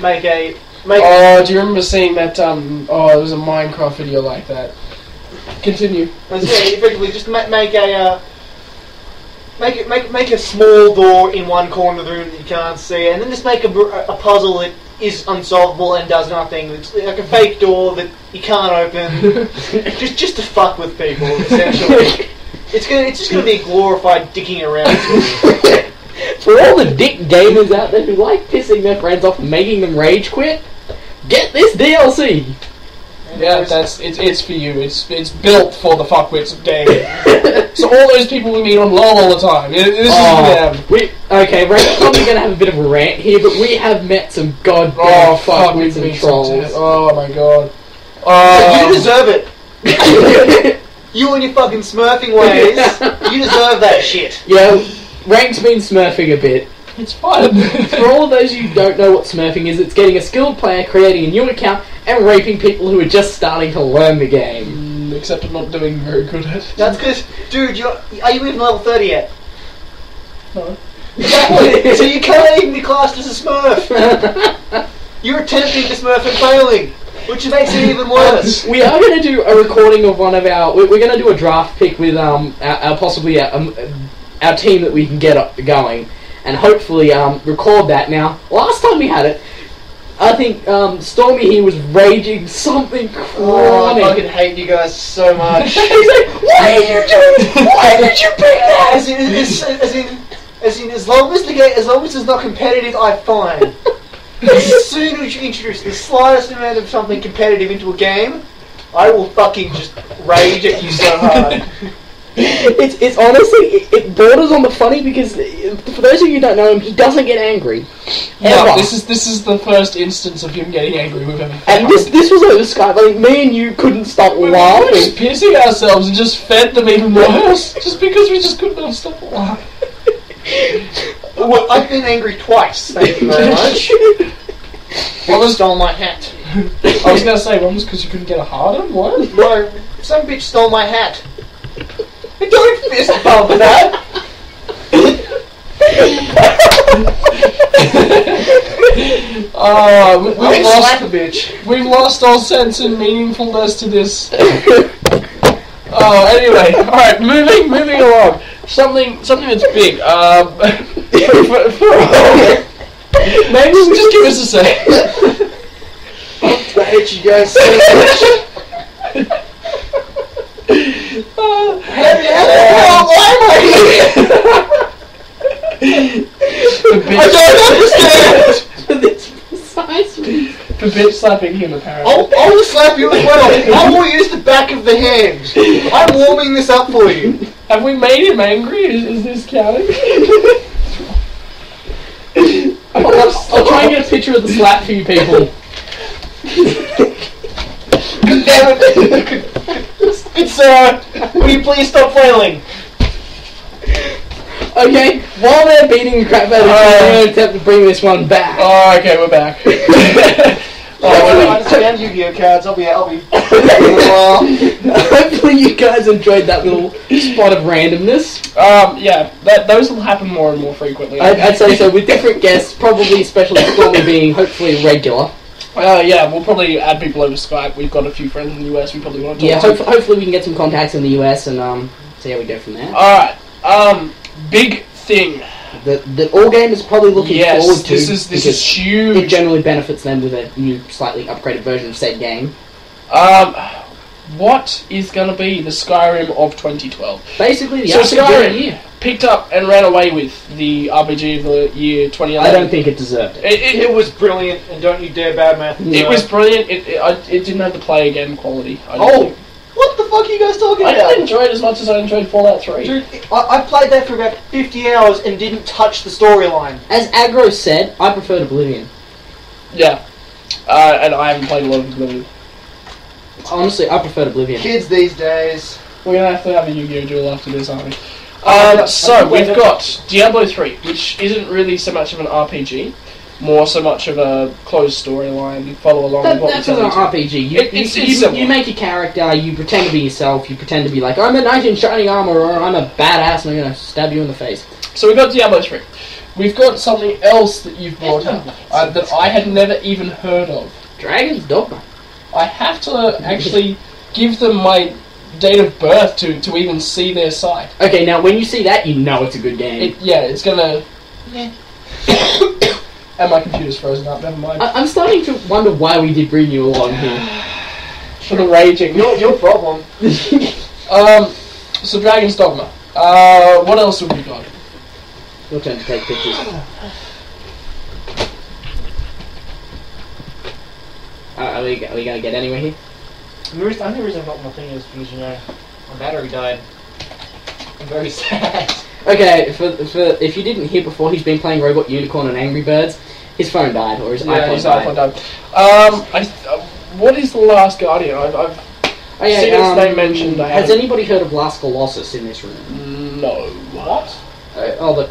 Oh, do you remember seeing that? There was a Minecraft video like that. Continue. Effectively, just make a small door in one corner of the room that you can't see, and then just make a puzzle that is unsolvable and does nothing. It's like a fake door that you can't open, just to fuck with people. Essentially, it's just gonna be glorified dicking around. For all the dick gamers out there who like pissing their friends off and making them rage quit, get this DLC. Yeah, it's for you. It's built for the fuckwits of gaming. So all those people we meet on LOL all the time. This is for them. We're probably gonna have a bit of a rant here, but we have met some goddamn fuckwits and trolls. Oh my god. You deserve it. You and your fucking smurfing ways. You deserve that shit. Yeah, Rank's been smurfing a bit. It's fun. For all of those who don't know what smurfing is, it's getting a skilled player, creating a new account, and raping people who are just starting to learn the game. Except I'm not doing very good at it. That's because, dude, are you even level 30 yet? No. Exactly. So you can't even be classed as a smurf. You're attempting to smurf and failing. which makes it even worse. We are going to do a recording of one of our... We're going to do a draft pick with possibly our team that we can get going, and hopefully record that. Now, last time we had it, I think Stormy here was raging something chronic. Oh, I fucking hate you guys so much. He's like, "What are you doing? Why did you pick that?" As long as it's not competitive, I'm fine. As soon as you introduce the slightest amount of something competitive into a game, I will fucking just rage at you so hard. It's honestly, it borders on the funny because for those of you who don't know him, he doesn't get angry. No, Ever. this is the first instance of him getting angry we've ever And this was over Skype. Like, me and you couldn't stop we were laughing. just pissing ourselves and just fed them even worse, just because we just couldn't stop laughing. Well, I've been angry twice. Thank you very much. One stole my hat. I was going to say, one was because you couldn't get a hard on. What? No, some bitch stole my hat. Don't fist bump that. Slap a bitch. We've lost all sense and meaningfulness to this. Anyway, alright, moving along. Something that's big. Maybe just give us a sec. I hate you guys so much. Why am I here? I don't understand. It's precisely. For bitch slapping him, apparently. I will slap you as well. I will use the back of the hand. I'm warming this up for you. Have we made him angry? Is this counting? I'll try and get a picture of the slap for you people. Damn it. It's, will you please stop flailing? Okay, while they're beating the crap out of you, I'm going to attempt to bring this one back. Oh, okay, we're back. I understand Yu-Gi-Oh cards. I'll be. Hopefully you guys enjoyed that little spot of randomness. Yeah, those will happen more and more frequently. I'd say so, with different guests, probably especially Stormy being hopefully regular. Yeah, we'll probably add people over Skype. We've got a few friends in the US we probably want to talk to. Hopefully we can get some contacts in the US and see how we go from there. Alright, big thing. The All Game is probably looking forward to. This is huge. It generally benefits them with a new, slightly upgraded version of said game. What is going to be the Skyrim of 2012? Basically, the Skyrim picked up and ran away with the RPG of the year 2011. I don't think it deserved it. It was brilliant, and don't you dare badmouth. It was brilliant. It didn't have the play again quality. What the fuck are you guys talking about? I didn't enjoy it as much as I enjoyed Fallout 3. Dude, I played that for about 50 hours and didn't touch the storyline. As Aggro said, I preferred Oblivion. Yeah. And I haven't played a lot of Oblivion. Honestly, I preferred Oblivion. Kids these days. We're going to have a Yu-Gi-Oh duel after this, aren't we? So, we've got Diablo 3, which isn't really so much of an RPG, more so much of a closed storyline, follow along with what That's an RPG. You make a character, you pretend to be yourself, you pretend to be like, I'm a knight in shining armor, or I'm a badass and I'm going to stab you in the face. So we've got Diablo 3. We've got something else that you've brought up that I had never even heard of. Dragon's Dogma. I have to actually give them my date of birth to even see their site. Okay, now when you see that, you know it's a good game. It's gonna... And my computer's frozen up, never mind. I'm starting to wonder why we did bring you along here. For the raging. Your problem. So Dragon's Dogma. What else have we got? Your turn to take pictures. Are we going to get anywhere here? The only reason I got my thing is because, my battery died. I'm very sad. Okay, for if you didn't hear before, he's been playing Robot Unicorn and Angry Birds. His phone died, or his iPod died. What is The Last Guardian? I've seen its name mentioned. Has anybody heard of Last Colossus in this room? No. What? Shadow of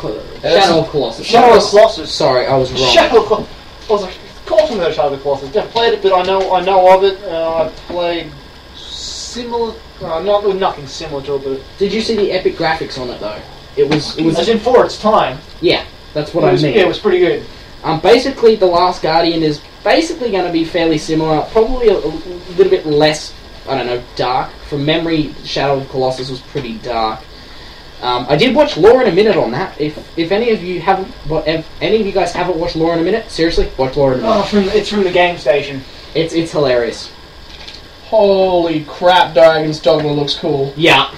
Colossus. Shadow of Colossus. Sorry, I was wrong. Shadow of Colossus. I was like, call from the Shadow of Colossus. Never played it, but I know of it. I've played similar. Nothing similar to it. But did you see the epic graphics on it though? It was. As in for its time. Yeah, that's what I mean. Yeah, it was pretty good. Basically, The Last Guardian is basically going to be fairly similar, probably a little bit less, I don't know, dark. From memory, Shadow of the Colossus was pretty dark. I did watch Lore in a Minute on that. If any of you haven't, if any of you guys haven't watched Lore in a Minute, seriously, watch Lore in a Minute. Oh, it's from the Game Station. It's hilarious. Holy crap, Dragon's Dogma looks cool. Yeah,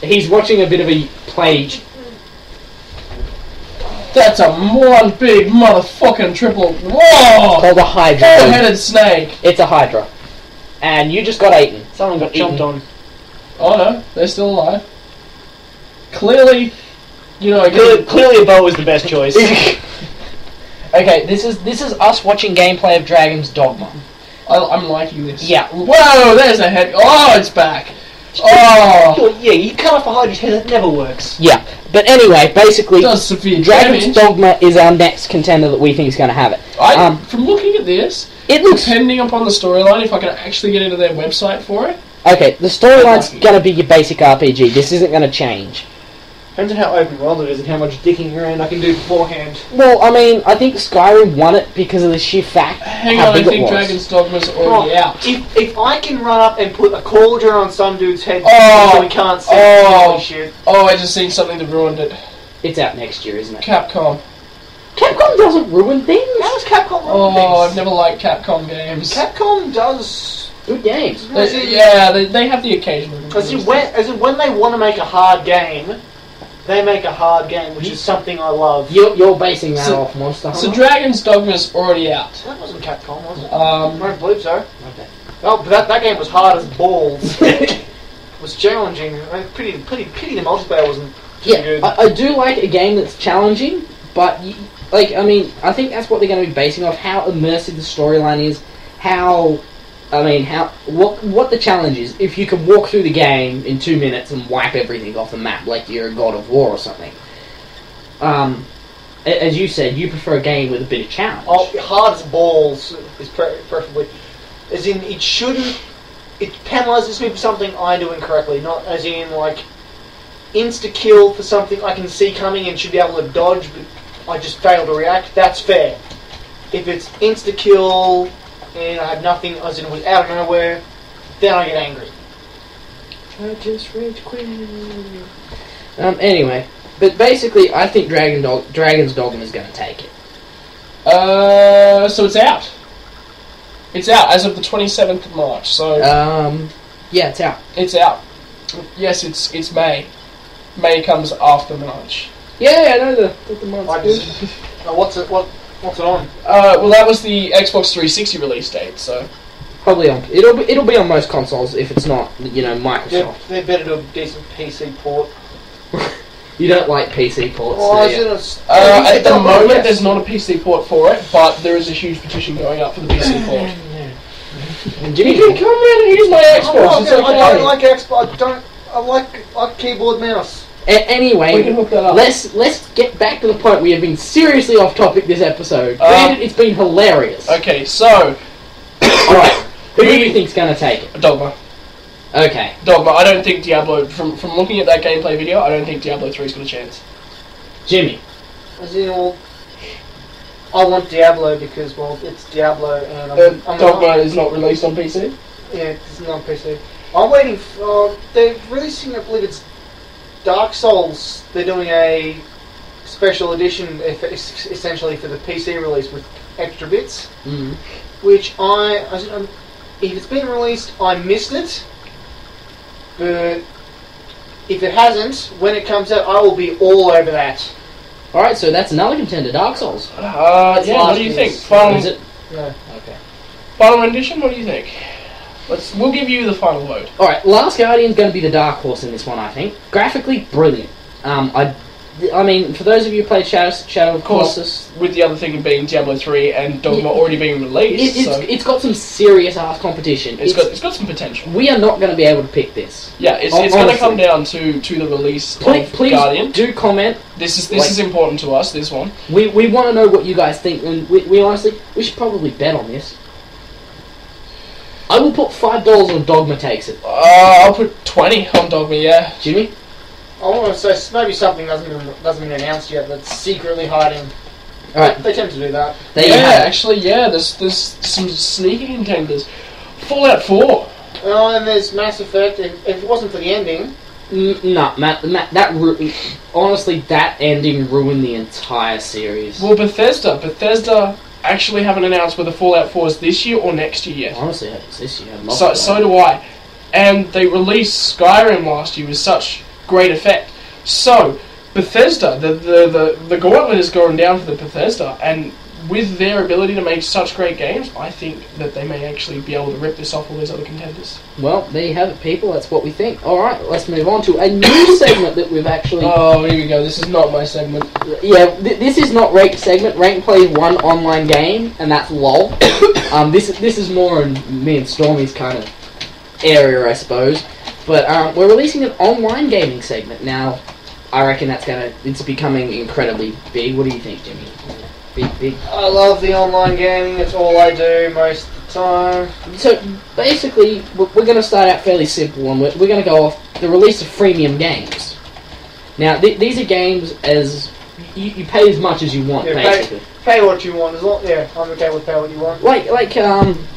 he's watching a bit of a play. That's a one big motherfucking triple. Whoa! Called a Hydra. Four-headed snake. It's a Hydra. And you just got eaten. Someone got chomped on. Oh no, they're still alive. Clearly, you know, Clearly a bow is the best choice. Okay, this is us watching gameplay of Dragon's Dogma. I'm liking this. Yeah. Whoa, there's a head. Oh, it's back. Oh. Yeah, you cut off a Hydra's head, that never works. Yeah, but anyway, basically, Does severe Dragon's damage. Dogma is our next contender that we think is going to have it. From looking at this, It looks... depending upon the storyline, if I can actually get into their website for it. Okay, the storyline's going to be your basic RPG. This isn't going to change. Depends on how open world it is and how much dicking around I can do beforehand. Well, I mean, I think Skyrim won it because of the sheer fact Hang how on, I big it think was. Dragon's Dogma's already out. If I can run up and put a cauldron on some dude's head so he can't see, holy shit. Oh, I just seen something that ruined it. It's out next year, isn't it? Capcom. Capcom doesn't ruin things. How does Capcom run Oh, things? I've never liked Capcom games. Capcom does... Good games. They have the occasional. As in when they want to make a hard game, they make a hard game, which is something I love. You're basing that off Monster Hunter? So Dragon's Dogma's already out. That wasn't Capcom, was it? Um, I don't believe so. Okay. Oh, but that game was hard as balls. It was challenging. I mean, pity the multiplayer wasn't too Yeah, good. I do like a game that's challenging, but I think that's what they're going to be basing off how immersive the storyline is, what the challenge is. If you can walk through the game in 2 minutes and wipe everything off the map like you're a God of War or something. As you said, you prefer a game with a bit of challenge. Oh, hard as balls is preferably. As in, it shouldn't. It penalises me for something I do incorrectly, not as in like insta kill for something I can see coming and should be able to dodge, but I just fail to react. That's fair. If it's insta kill and I have nothing, as in it was out of nowhere, then I get angry. I just rage quit. Anyway, but basically, I think Dragon's Dogma is going to take it. So it's out. It's out as of the 27th of March. So yeah, it's out. It's out. Yes, it's May. May comes after March. Yeah, I know the month's I good. just, what's it on? Well, that was the Xbox 360 release date. So Probably on. It'll be on most consoles if it's not, Microsoft. They better do a decent PC port. You don't like PC ports, Oh, do you? at the moment, there's not a PC port for it, but there is a huge petition going up for the PC port. And You Jimmy, can come around and use my Xbox. It's okay. I don't like Xbox. I like keyboard mouse. Anyway, We can hook that up. let's get back to the point. We have been seriously off topic this episode. Granted, it's been hilarious. Okay, so Alright, who do you think's going to take it? Dogma. Okay. Dogma. I don't think Diablo. From looking at that gameplay video, I don't think Diablo 3's got a chance. Jimmy. As in, well, I want Diablo because, well, it's Diablo and I'm Dogma is not released on PC. Yeah, it's not PC. I'm waiting for... they're releasing, I believe it's Dark Souls. They're doing a special edition, essentially, for the PC release with extra bits. Mm. Which if it's been released, I missed it. But if it hasn't, when it comes out, I will be all over that. Alright, so that's another contender, Dark Souls. Yeah. What do you think? Is Final it? No. Okay. final rendition. What do you think? We'll give you the final vote. Alright, Last Guardian's going to be the dark horse in this one, I think. Graphically, brilliant. I mean, for those of you who played Shadow of Colossus, With the other thing being Diablo 3 and Dogma already being released, it's got some serious ass competition. it's got some potential. We are not going to be able to pick this. Yeah, it's Honestly. going to come down to the release Please of Guardian. do comment. This is important to us. This one. We want to know what you guys think, and we honestly, we should probably bet on this. I will put $5 on Dogma takes it. I'll put 20 on Dogma. Yeah. Jimmy? I want to say maybe something hasn't been announced yet that's secretly hiding Alright. They tend to do that. There you have it. actually, there's some sneaky contenders. Fallout 4. Oh, and there's Mass Effect. If it wasn't for the ending... No, honestly, that ending ruined the entire series. Well, Bethesda actually haven't announced whether Fallout 4 is this year or next year yet. Honestly, it's this year. So do I. And they released Skyrim last year with such great effect. So, Bethesda, the gauntlet is going down for the Bethesda, and with their ability to make such great games, I think that they may actually be able to rip this off all those other contenders. Well, there you have it, people. That's what we think. Alright, let's move on to a new segment that we've actually... Oh, here we go. This is not my segment. Yeah, this is not Rank segment. Rank plays one online game, and that's LOL. This is more in me and Stormy's kind of area, I suppose. But we're releasing an online gaming segment. Now, I reckon it's becoming incredibly big. What do you think, Jimmy? Big. I love the online gaming. It's all I do most of the time. So basically, we're going to start out fairly simple, and we're going to go off the release of freemium games. Now, these are games as you pay as much as you want, basically. Pay what you want. I'm okay with pay what you want. I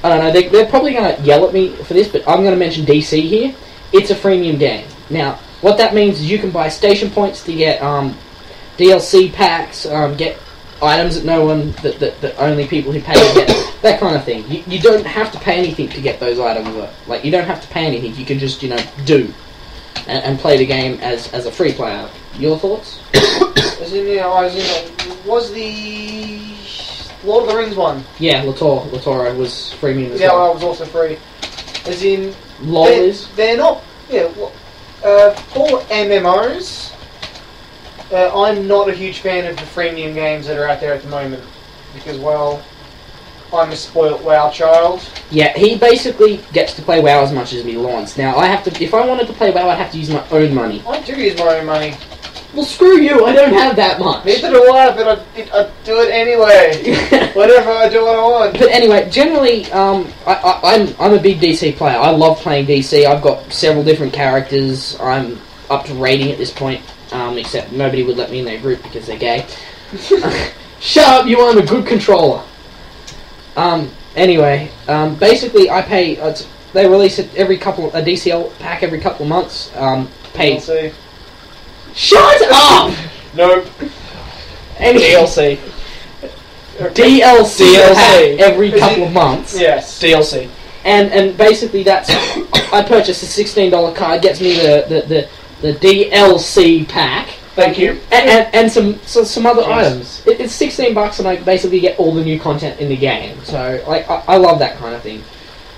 don't know. They're probably going to yell at me for this, but I'm going to mention DC here. It's a freemium game. Now, what that means is you can buy station points to get DLC packs, get items that only people who pay get, that kind of thing. You don't have to pay anything to get those items. You don't have to pay anything. You can just do and play the game as a free player. Your thoughts? Was the Lord of the Rings one? Yeah, Latoro was freemium as well. well. Yeah, was also free. As in, LOL is? They're not. Yeah, for MMOs. I'm not a huge fan of the freemium games that are out there at the moment because, well, I'm a spoilt WoW child. Yeah, he basically gets to play WoW as much as he wants. Now, if I wanted to play WoW, I'd have to use my own money. I do use my own money. Well, screw you! I don't have that much. Neither do I, but I do it anyway. Whatever, I do what I want. But anyway, generally, I'm a big DC player. I love playing DC. I've got several different characters. I'm up to rating at this point. Except nobody would let me in their group because they're gay. Shut up, you aren't a good controller. Anyway, basically I pay, they release a DCL pack every couple of months. DLC. Shut up! Nope. DLC. DLC pack every couple of months. Yes. DLC. And basically that's, I purchased a $16 card, gets me the DLC pack. Thank you. And some other items. It's $16 and I basically get all the new content in the game. So I love that kind of thing.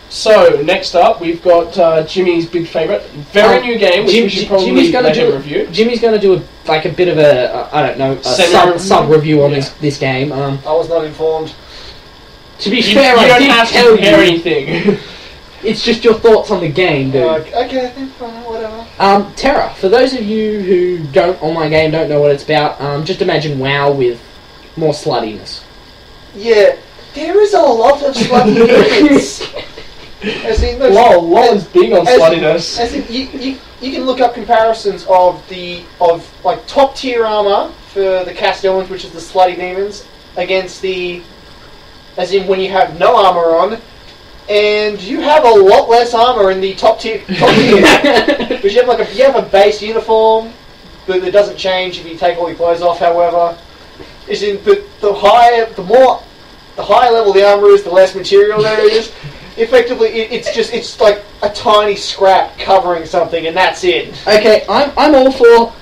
So next up we've got Jimmy's big favourite, new game, which we should probably make a review. Jimmy's going to do a bit of a sub review on this game. I was not informed. To be fair, you I don't did have tell to hear you. anything. It's just your thoughts on the game, dude. Okay, fine, whatever. Terra, for those of you who don't know what it's about, just imagine WoW with more sluttiness. Yeah, there is a lot of sluttiness. LOL is big on sluttiness. As in, you can look up comparisons of top tier armor for the Castellans, which is the slutty demons, against as in when you have no armor on. And you have a lot less armor in the top tier. Because you have a base uniform, but it doesn't change if you take all your clothes off. However, is in the higher level the armor is, the less material there is. Effectively, it's like a tiny scrap covering something, and that's it. Okay, I'm all for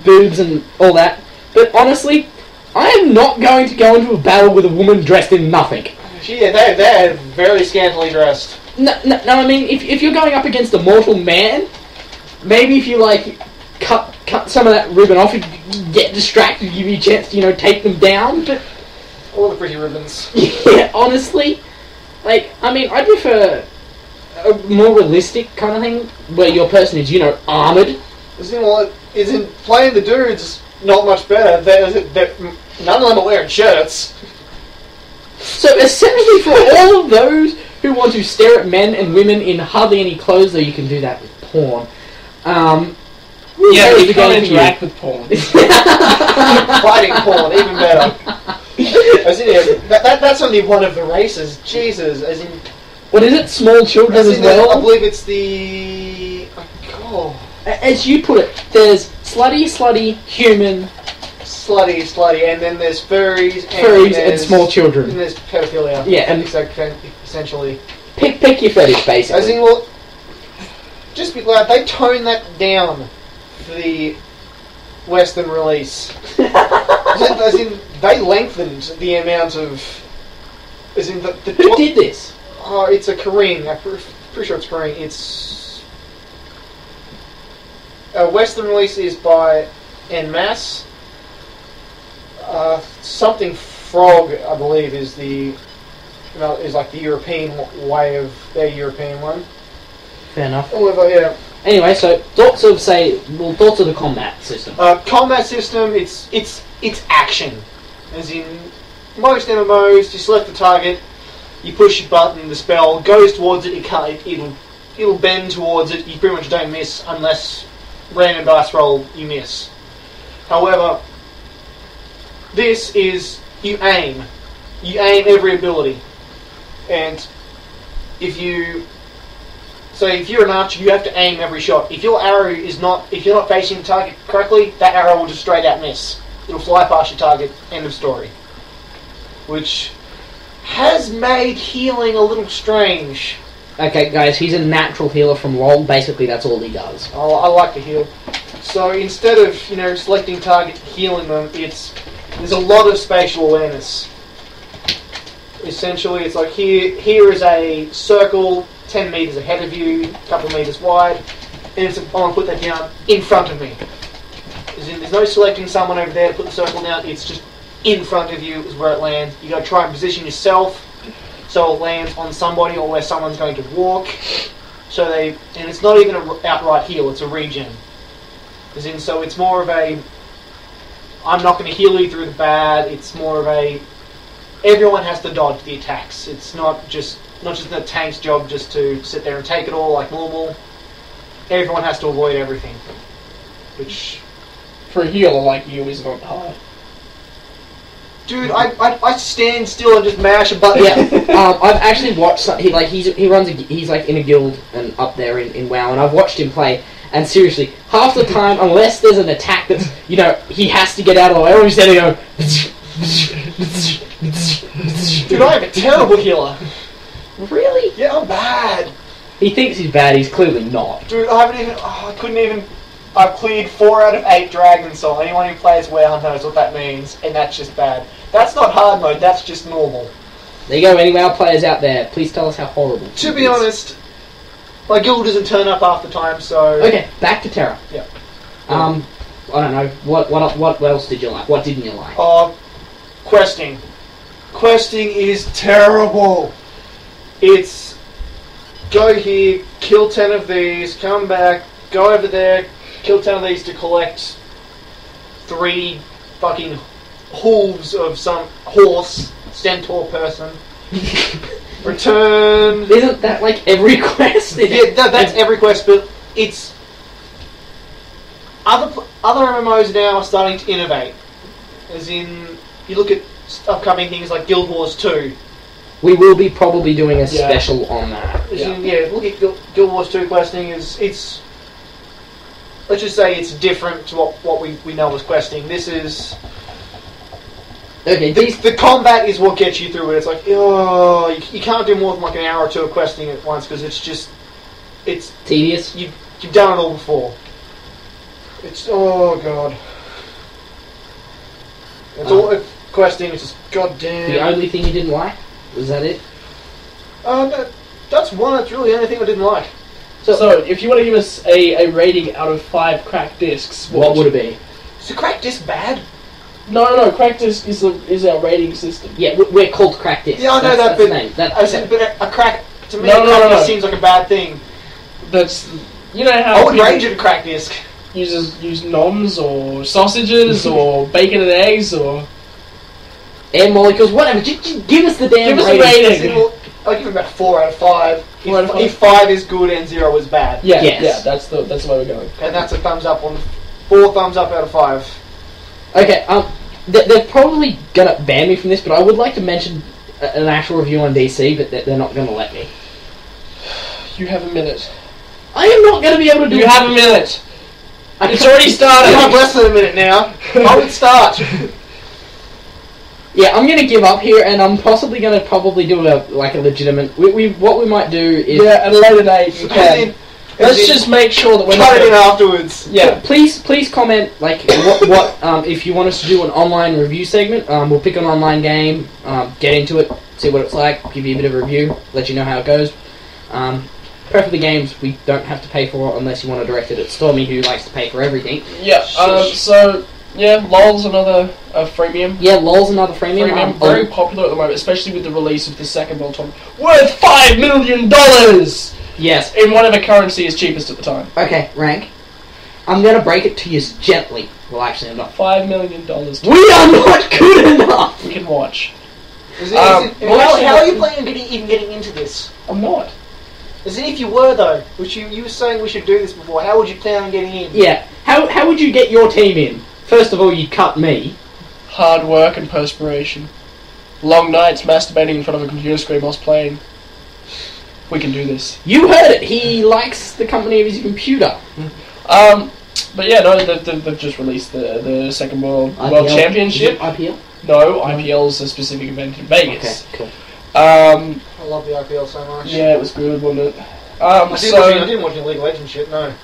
boobs and all that, but honestly, I am not going to go into a battle with a woman dressed in nothing. They're very scantily dressed. No, I mean, if you're going up against a mortal man, maybe if you, cut some of that ribbon off, you get distracted, give you a chance to, take them down, but... All the pretty ribbons. Yeah, honestly, I prefer a more realistic kind of thing, where your person is, armoured. Isn't playing the dudes not much better? None of them are wearing shirts. So essentially, for all of those who want to stare at men and women in hardly any clothes, though you can do that with porn, Yeah, It's you a can't game for you. interact with porn. Fighting porn, even better. As in, that's only one of the races. Jesus, as in, What is it? Small children as I well? believe it's the. Oh, As you put it, there's slutty, human, slutty, and then there's furries, and small and children. there's pedophilia. Yeah, and essentially. Pick your fetish, basically. As in, well, just be glad they toned that down for the Western release. as in, they lengthened the amount of. As in, Who did this? Oh, it's a Korean. I'm pretty sure it's Korean. It's a Western release is by En Masse. Something Frog, I believe, is is like the European way of their European one. Fair enough. However, yeah. Anyway, so thoughts of the combat system. Combat system. It's action. As in most MMOs, you select the target. You push your button, the spell goes towards it. It'll bend towards it. You pretty much don't miss unless random dice roll you miss. However, this is you aim. You aim every ability, and if you're an archer, you have to aim every shot. If your arrow if you're not facing the target correctly, that arrow will just straight out miss. It'll fly past your target. End of story. Which has made healing a little strange. Okay, guys, he's a natural healer from LoL. Basically, that's all he does. Oh, I like to heal. So instead of selecting target, healing them, there's a lot of spatial awareness. Essentially, it's like here is a circle 10 meters ahead of you, a couple of meters wide, and I want to put that down in front of me. There's no selecting someone over there to put the circle down. It's just in front of you is where it lands. You got to try and position yourself so it lands on somebody or where someone's going to walk. And it's not even an outright heal; it's a regen. So it's more of a I'm not going to heal you through the bad. It's more of a everyone has to dodge the attacks. It's not just the tank's job just to sit there and take it all like normal. Everyone has to avoid everything, which for a healer like you is not hard. Dude, I stand still and just mash a button. Yeah, I've actually watched. He's like in a guild and up there in WoW, and I've watched him play. And seriously, half the time, unless there's an attack that's he has to get out of the way, or he's there to go. Dude, I'm a terrible healer. Really? Yeah, I'm bad. He thinks he's bad. He's clearly not. Dude, I couldn't even. I've cleared 4 out of 8 Dragon Soul. Anyone who plays WoW knows what that means, and that's just bad. That's not hard mode, that's just normal. There you go, any WoW players out there, please tell us how horrible. To be honest, my guild doesn't turn up half the time, so... Okay, back to Terra. Yeah. I don't know, what else did you like? What didn't you like? Questing. Questing is terrible. It's... Go here, kill 10 of these, come back, go over there, kill 10 of these to collect 3 fucking hooves of some horse, centaur person. Return. Isn't that like every quest? Yeah, that's every quest, but it's... Other MMOs now are starting to innovate. As in, you look at upcoming things like Guild Wars 2. We will be probably doing a special on that. Look at Guild Wars 2 questing. It's let's just say it's different to what we know as questing. This is... Okay, the combat is what gets you through it. It's like, you can't do more than like an hour or 2 of questing at once because it's tedious. You've done it all before. It's god. It's all questing. It's just goddamn. The only thing you didn't like was that it? That's one. That's really the only thing I didn't like. So if you want to give us a rating out of 5 cracked discs, what would it be? Is a cracked disc bad? No. Cracked disc is our rating system. Yeah, we're called cracked discs. Yeah, I know that, but but a crack to me, no. Seems like a bad thing. That's how I would range it a cracked disc. Use noms or sausages or bacon and eggs or air molecules, whatever. Just give us the damn rating. I'll give it about 4 out of 5. 4 out of 5? If 5 is good and 0 is bad. Yeah, Yes. yeah, that's the way we're going. And that's a thumbs up on 4 thumbs up out of 5. Okay, they're probably gonna ban me from this, but I would like to mention an actual review on DC, but they're not gonna let me. You have a minute. I am not gonna be able to do. You have a minute. I It's can't- already started. You have less than a minute now. I would start. Yeah, I'm gonna give up here, and I'm possibly gonna do a legitimate. What we might do is Yeah, at a later date you can. Let's just make sure that we're not. cut it in afterwards. Yeah. Please comment what if you want us to do an online review segment. We'll pick an online game, get into it, see what it's like, give you a bit of a review, let you know how it goes. Preferably games we don't have to pay for unless you want to direct it at Stormy, who likes to pay for everything. Yeah. So yeah, LOL's another freemium. Yeah, LOL's another freemium. Freemium, very popular at the moment, especially with the release of the second World Tournament, worth $5 million Yes. in whatever currency is cheapest at the time. Okay, Rank. I'm gonna break it to you gently. Well, actually, I'm not. $5 million. We are not good enough. We can watch. How are you planning on even getting into this? I'm not. As in, if you were though, which you were saying we should do this before, how would you plan on getting in? Yeah. How would you get your team in? First of all, you cut me. Hard work and perspiration. Long nights masturbating in front of a computer screen whilst playing. We can do this. You heard it. He likes the company of his computer. But yeah, no, they've just released the second World Championship. IPL? No, IPL is a specific event in Vegas. Okay, cool. I love the IPL so much. Yeah, it was good, wasn't it? I didn't watch any League of Legends shit, no.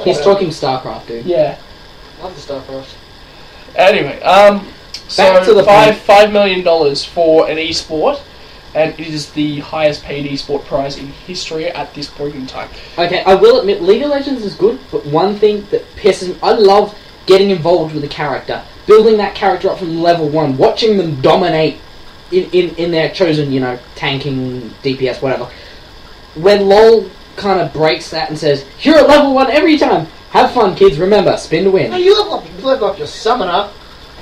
He's talking StarCraft, dude. Yeah. Love the StarCraft. Anyway, Back to the $5 million for an esport, and it is the highest paid esport prize in history at this point in time. Okay, I will admit, League of Legends is good, but one thing that pisses me... I love getting involved with a character, building that character up from level 1, watching them dominate in their chosen, tanking, DPS, whatever. When LoL kind of breaks that and says, you're at level 1 every time, have fun, kids, remember, spin to win. No, you level up your summoner.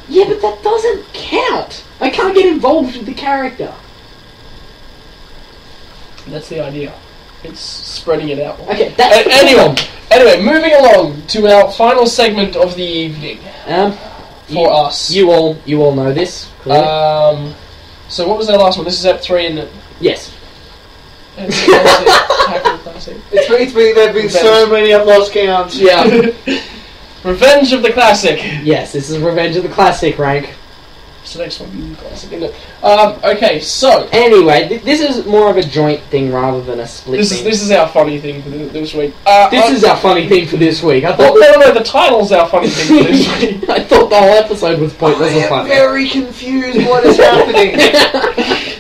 Yeah, but that doesn't count. I can't get involved with the character. That's the idea. It's spreading it out. Okay, that's the Anyway, moving along to our final segment of the evening. For us. You all know this, clearly. So what was our last one? This is Ep 3, isn't it? Yes. It's classic. There've been so many I've lost counts. Yeah. Revenge of the Classic. Yes, this is Revenge of the Classic, Rank. It's the next one, Classic, isn't it? Okay, so... Anyway, this is more of a joint thing rather than a split thing. This is our funny thing for this week. This is our funny thing for this week. I thought... No, the title's our funny thing for this week. I thought the whole episode was pointless and funny. I am very confused what is happening.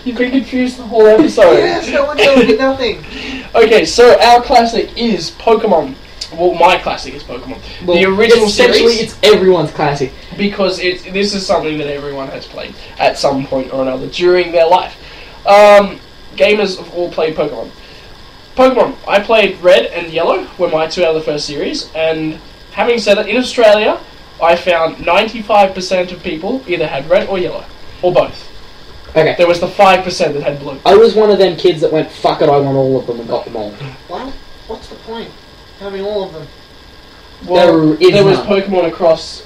You've been confused the whole episode. Yes, no one tells me nothing. Okay, so our classic is Pokemon. Well, my classic is Pokemon. Well, the original essentially, series, it's everyone's classic. because this is something that everyone has played at some point or another during their life. Gamers have all played Pokemon. Pokemon, I played Red and Yellow were my 2 out of the first series, and having said that, in Australia, I found 95% of people either had Red or Yellow, or both. Okay. There was the 5% that had Blue. I was one of them kids that went, fuck it, I want all of them, and got them all. Well, what's the point? Having all of them. Well, there was none. Pokemon across...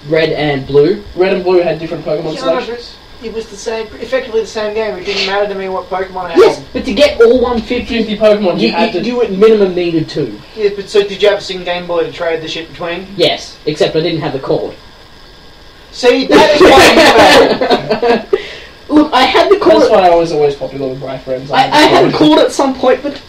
Red and Blue. Red and Blue had different Pokemon Yeah, no, selections. but it was effectively the same game. It didn't matter to me what Pokemon I had. Yes, but to get all 150, 50 Pokemon, you had to... you at minimum needed 2. Yeah, but so did you have a single Game Boy to trade the shit between? Yes, except I didn't have the cord. See, that is why you failed. Look, I had the cord. That's why I was always popular with my friends. I had the cord at some point, but...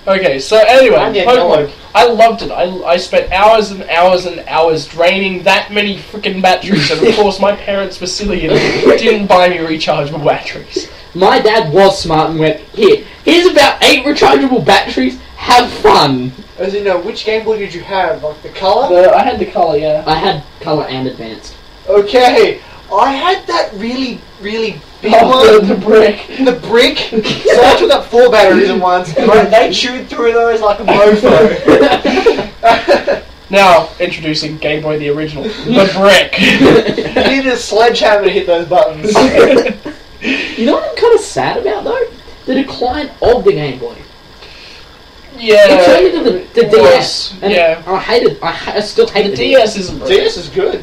Okay, so anyway, Pokemon. I loved it. I spent hours and hours and hours draining that many freaking batteries, and of course my parents were silly and didn't buy me rechargeable batteries. My dad was smart and went, here's about 8 rechargeable batteries, have fun. As in, which Game Boy did you have? Like the color? I had the colour, yeah. I had colour and advanced. Okay, I had that really, really big Oh, one. the brick. The brick. So I took up 4 batteries at once, and they chewed through those like a mofo. Now, introducing Game Boy the original, the brick. You needed a sledgehammer to hit those buttons. You know what I'm kind of sad about though? The decline of the Game Boy. Yeah, It turned into the DS. And yeah. I still hate The DS isn't very DS is good.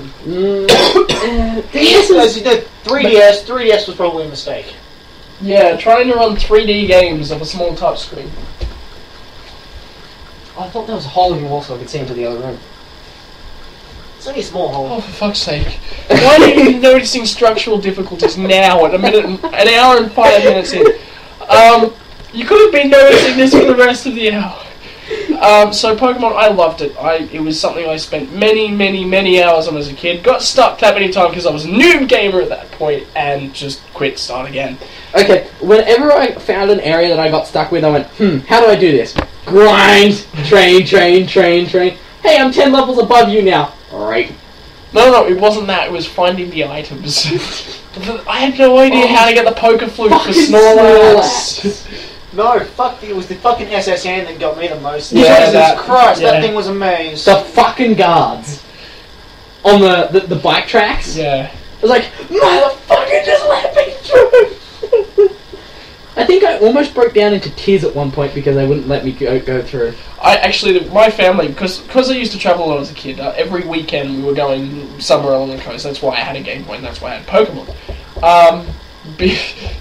DS As you know, 3DS was probably a mistake. Yeah, trying to run 3D games of a small touchscreen. I thought there was a hole in the wall so I could see into the other room. It's only a small hole. Oh, for fuck's sake. Why are you noticing structural difficulties now at an hour and 5 minutes in? You could have been noticing this for the rest of the hour. So Pokemon, I loved it. It was something I spent many hours on as a kid. Got stuck that many times because I was a noob gamer at that point and just quit, start again. Okay, whenever I found an area that I got stuck with, I went, how do I do this? Grind, train. Hey, I'm 10 levels above you now. Alright. No, it wasn't that. It was finding the items. I had no idea how to get the Poker Flute for Snorlax. No, it was the fucking SSN that got me the most. Yeah, Jesus Christ, that thing was a maze. The fucking guards on the bike tracks. Yeah. I was like, motherfucker, just let me through. I think I almost broke down into tears at one point because they wouldn't let me go through. My family, because I used to travel a lot as a kid, every weekend we were going somewhere along the coast. That's why I had a Game Boy and that's why I had Pokemon.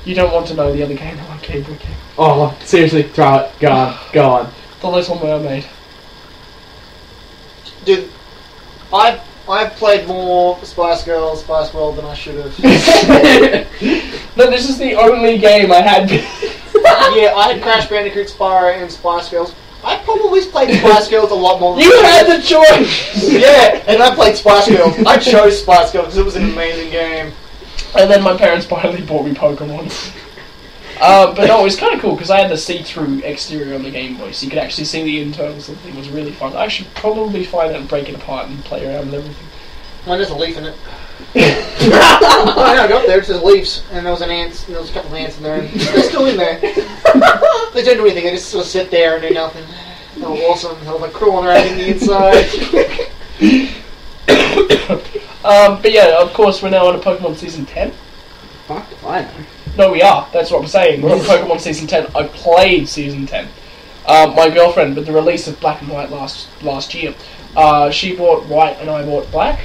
You don't want to know the other game I like Game Boy game. Oh, seriously, throw it. Go on. The Little Mermaid. Dude, I've played more Spice Girls, Spice World than I should have. No, this is the only game I had. Yeah, I had Crash Bandicoot, Spyro, and Spice Girls. I probably played Spice Girls a lot more than You had the choice! Yeah, and I played Spice Girls. I chose Spice Girls because it was an amazing game. And then my parents finally bought me Pokemon. But no, it was kind of cool because I had the see-through exterior on the Game Boy, so you could actually see the internals of the thing. It was really fun. I should probably find it and break it apart and play around with everything. Well, there's a leaf in it. Oh, no, I got there, it says leaves, and there was a couple of ants in there, and they're still in there. They don't do anything, they just sort of sit there and do nothing. They were awesome, they were like crawling around in the inside. But yeah, of course, we're now on a Pokemon Season 10. Fuck if I know. No, we are. That's what I'm saying. We're on Pokemon Season 10. I played Season 10. My girlfriend, with the release of Black and White last year, she bought White and I bought Black.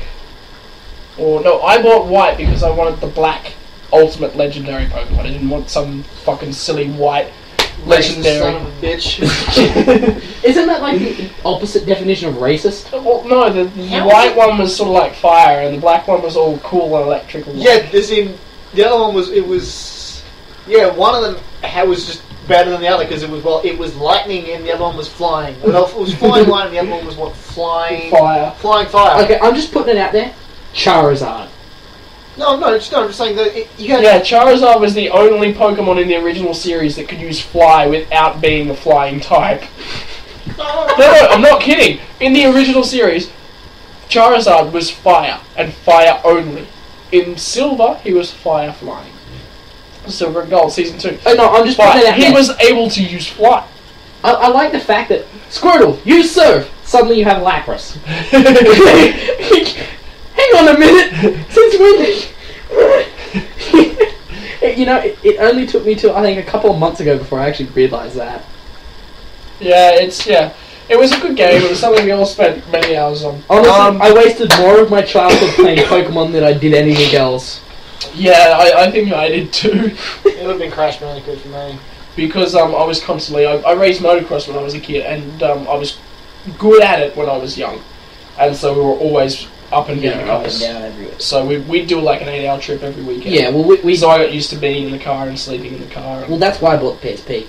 Or, no, I bought White because I wanted the Black Ultimate Legendary Pokemon. I didn't want some fucking silly White Legendary. Son of a bitch. Isn't that like the opposite definition of racist? Well, no, the White one was sort of like fire, and the Black one was all cool and electrical. Yeah, the other one was, one of them was just better than the other because it was lightning and the other one was flying. Well, it was flying light and the other one was flying fire. Okay, I'm just putting it out there. Charizard. No, I'm just saying that Charizard was the only Pokemon in the original series that could use Fly without being a flying type. No, I'm not kidding. In the original series, Charizard was fire, and fire only. In Silver, he was fire flying. Silver and Gold, Season 2. Oh no, I'm just putting it out there. He was able to use Fly. I like the fact that, Squirtle, use Surf! Suddenly you have Lapras. Hang on a minute! Since when did... it only took me to, I think, a couple of months ago before I actually realised that. It was a good game. It was something we all spent many hours on. Honestly, I wasted more of my childhood playing Pokemon than I did anything else. Yeah, I think I did too. It would have been Crash Bandicoot for me. Because I was constantly... I raced motocross when I was a kid, and I was good at it when I was young. And so we were always up and down cars. Everywhere. So we'd do like an 8-hour trip every weekend. Yeah, well, So I got used to being in the car and sleeping in the car. Well, that's why I bought the PSP.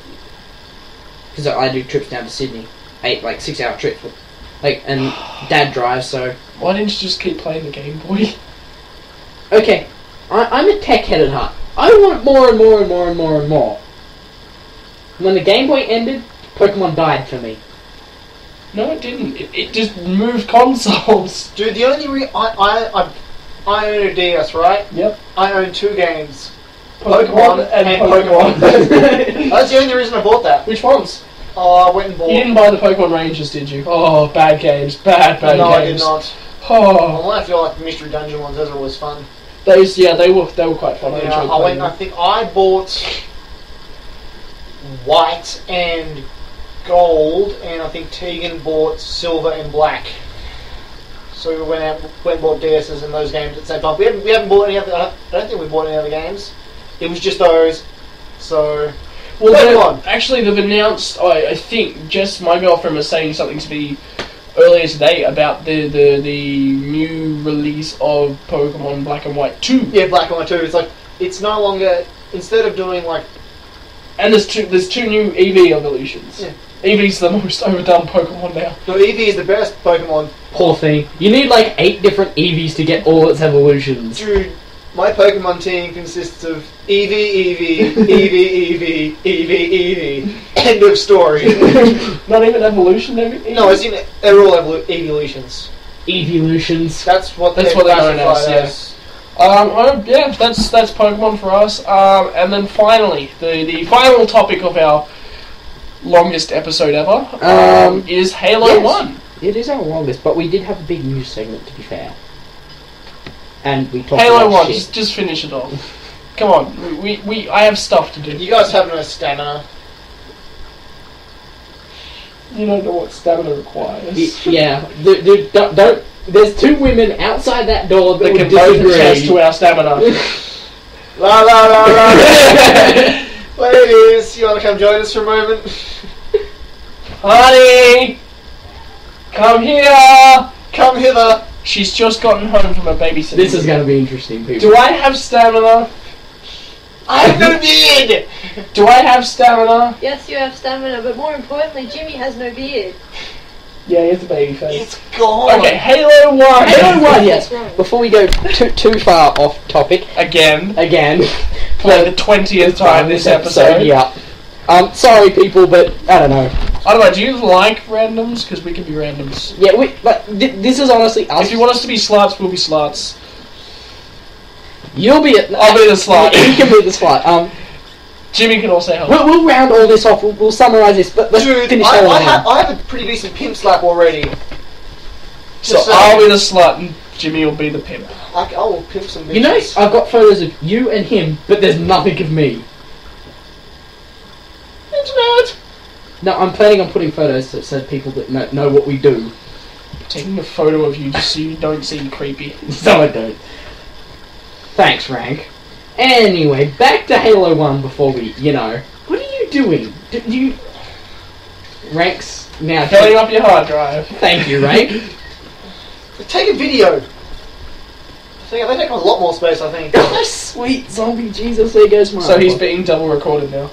Because I do trips down to Sydney. 6-hour trips. And Dad drives, so... Why didn't you just keep playing the Game Boy? Okay, I'm a tech-head at heart. I want more and more and more and more and more. When the Game Boy ended, Pokemon died for me. No, it didn't. It just moved consoles. Dude, the only I own a DS, right? Yep. I own 2 games. Pokemon and Pokemon. That's the only reason I bought that. Which ones? Oh, I went and bought... You didn't buy the Pokemon Rangers, did you? Oh, bad games. Bad No, games. I did not. Oh. I feel like the Mystery Dungeon ones, those are always fun. Those, yeah, they were quite fun. Yeah, I think I bought white and gold, and I think Tegan bought silver and black. So we went and bought DSs in those games at the same time. We haven't bought any other. I don't think we bought any other games. It was just those. So well, actually, they've announced. I think just my girlfriend was saying something to me earlier today about the new release of Pokemon Black and White 2. Yeah, Black and White 2. It's like it's no longer, instead of doing like. And there's two new EV evolutions. Yeah. Eevee's the most overdone Pokemon now. No, Eevee is the best Pokemon. Poor thing. You need like 8 different Eevees to get all its evolutions. Dude, my Pokemon team consists of Eevee, Eevee. End of story. Not even evolution, Eevee? No, it's in they're all evolutions. Evolutions. That's what they're known as, yes. Yeah, that's Pokemon for us. And then finally, the final topic of our longest episode ever is Halo 1. It is our longest, but we did have a big news segment, to be fair. And we talked Halo about 1, shit. just finish it off. Come on, I have stuff to do. You guys have no stamina. You don't know what stamina requires. Yeah, don't. There's 2 women outside that door that can both attest to our stamina. La la la la. Ladies, you want to come join us for a moment? Honey, come here. Come hither. She's just gotten home from a babysitting. This is going to be interesting, people. Do I have stamina? I have no beard! Do I have stamina? Yes, you have stamina, but more importantly, Jimmy has no beard. Yeah, he has a baby face. It's gone. Okay, Halo 1. Halo 1, yes. What's wrong? Before we go too far off topic, Again, for the 20th time this episode. Yeah. Sorry, people, but I don't know. I don't know, do you like randoms? Because we can be randoms. Yeah, this is honestly us. If you want us to be sluts, we'll be sluts. You'll be it. I'll be the slut. You can be the slut. Jimmy can also help. We'll round all this off. We'll summarise this, but let's Dude, finish I Halo 1. have a pretty decent pimp slap already. So I'll be the slut and Jimmy will be the pimp. I will pimp some bitches. You know, I've got photos of you and him, but there's nothing of me. Internet! No, I'm planning on putting photos so people that know what we do. Taking a photo of you just so you don't seem creepy. No, I don't. Thanks, Rank. Anyway, back to Halo 1 before we, What are you doing? Rank's now... Filling up your hard drive. Thank you, Rank. Take a video. They take a lot more space, I think. Oh, sweet zombie Jesus, there goes my... So he's being double recorded now.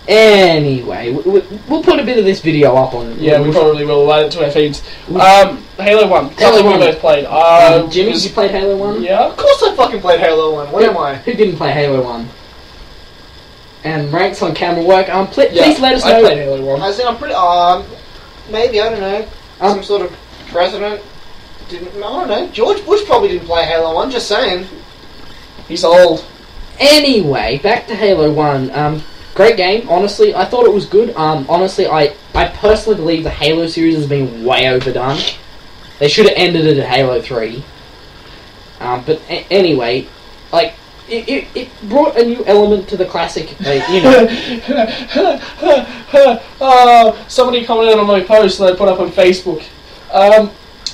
Anyway, we'll put a bit of this video up on... Yeah, we probably will. We'll add it to our feeds. Halo 1. Halo 1. We both played. Jimmy, you played Halo 1? Yeah. Of course I fucking played Halo 1. What am I? Who didn't play Halo 1? And Rank's on camera work. Please let us know. I played Halo 1. I said I'm pretty... maybe, I don't know. Some sort of president didn't... I don't know. George Bush probably didn't play Halo 1, just saying. He's old. Anyway, back to Halo 1. Great game, honestly. I thought it was good. Honestly, I personally believe the Halo series has been way overdone. They should have ended it at Halo 3. But anyway, like, it brought a new element to the classic, Somebody commented on my post that I put up on Facebook.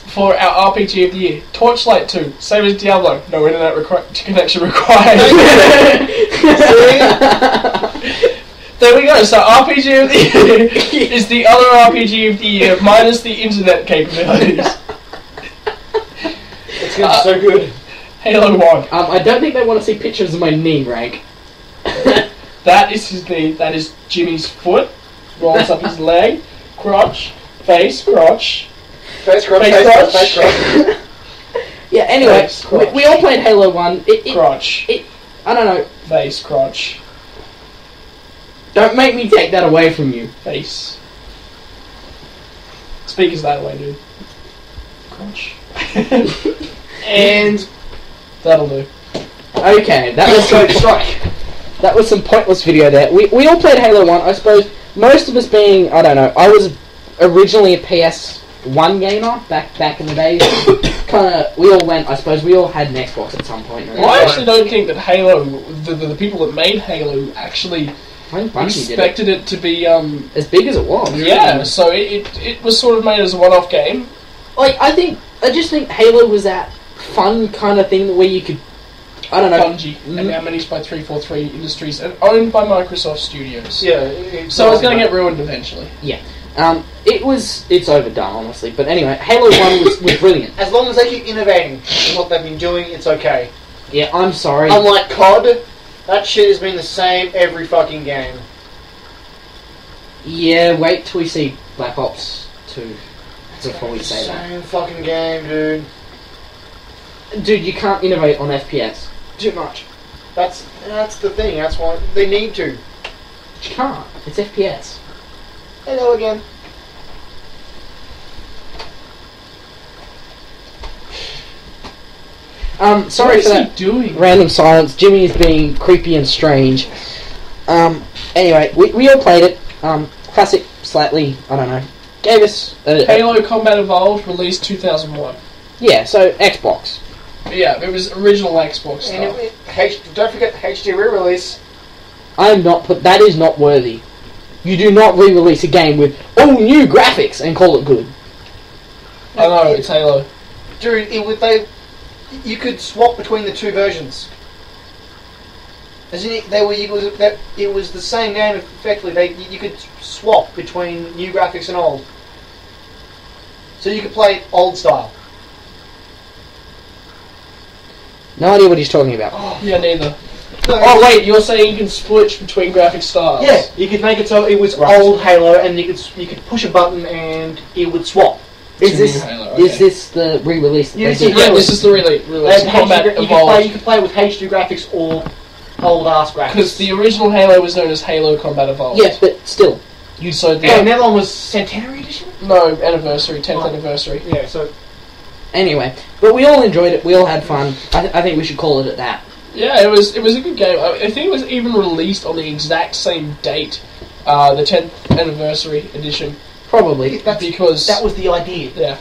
For our RPG of the year, Torchlight 2, same as Diablo, no internet connection required. There we go, so RPG of the year is the other RPG of the year, minus the internet capabilities. It's gonna be so good. Halo 1. I don't think they want to see pictures of my knee, Rank. That is his knee, that is Jimmy's foot, rolls up his leg, crotch, face, crotch. Face crotch. Yeah, anyway, Face, crotch. we all played Halo 1. Crotch. I don't know. Face, crotch. Don't make me take that away from you. Face. Speakers that way, dude. Crotch. And... That'll do. Okay, that was some pointless video there. We all played Halo 1. I suppose most of us being, I don't know, I was originally a PS1 gamer back in the day. We all went, I suppose we all had an Xbox at some point. Well, I actually don't think that Halo, the people that made Halo actually expected it to be as big as it was. Yeah, so it was sort of made as a one-off game. Like, I just think Halo was that fun kind of thing where you could, I don't know. Bungie, and now managed by 343 Industries and owned by Microsoft Studios. Yeah. So it's going to get ruined eventually. Yeah. It's overdone, honestly. But anyway, Halo 1 was brilliant. As long as they keep innovating in what they've been doing, it's okay. Yeah, I'm sorry. Unlike COD, that shit has been the same every fucking game. Yeah, wait till we see Black Ops 2 before we say that. Same fucking game, dude. Dude, you can't innovate on FPS. Too much. That's the thing. That's why they need to. You can't. It's FPS. Hello again. Sorry for that doing? random silence. Jimmy is being creepy and strange. Anyway, we all played it. Classic, slightly, I don't know. Gave us Halo Combat Evolved, released 2001. Yeah, so Xbox. Yeah, it was original Xbox stuff. And don't forget the HD re-release. That is not worthy. You do not re-release a game with all new graphics and call it good. I know, it's Halo. Dude, you could swap between the two versions. As in, it was the same game effectively. You could swap between new graphics and old. So you could play old style. No idea what he's talking about. Yeah, neither. No, Oh wait, you're saying you can switch between graphic styles? Yeah, you could make it so it was old Halo, and you could push a button and it would swap. Is New Halo, okay. this the re-release? that Yeah, they this did? is Yeah, this is the release. Combat Evolved. You could play with HD graphics or old ass graphics. Because the original Halo was known as Halo Combat Evolved. Yes, but still. So the and that one was Centenary Edition. no anniversary, 10th Oh. anniversary. Yeah, so Anyway, but we all enjoyed it. We all had fun. I think we should call it at that. Yeah, it was a good game. I think it was even released on the exact same date, the 10th anniversary edition. Probably. Because that was the idea. yeah.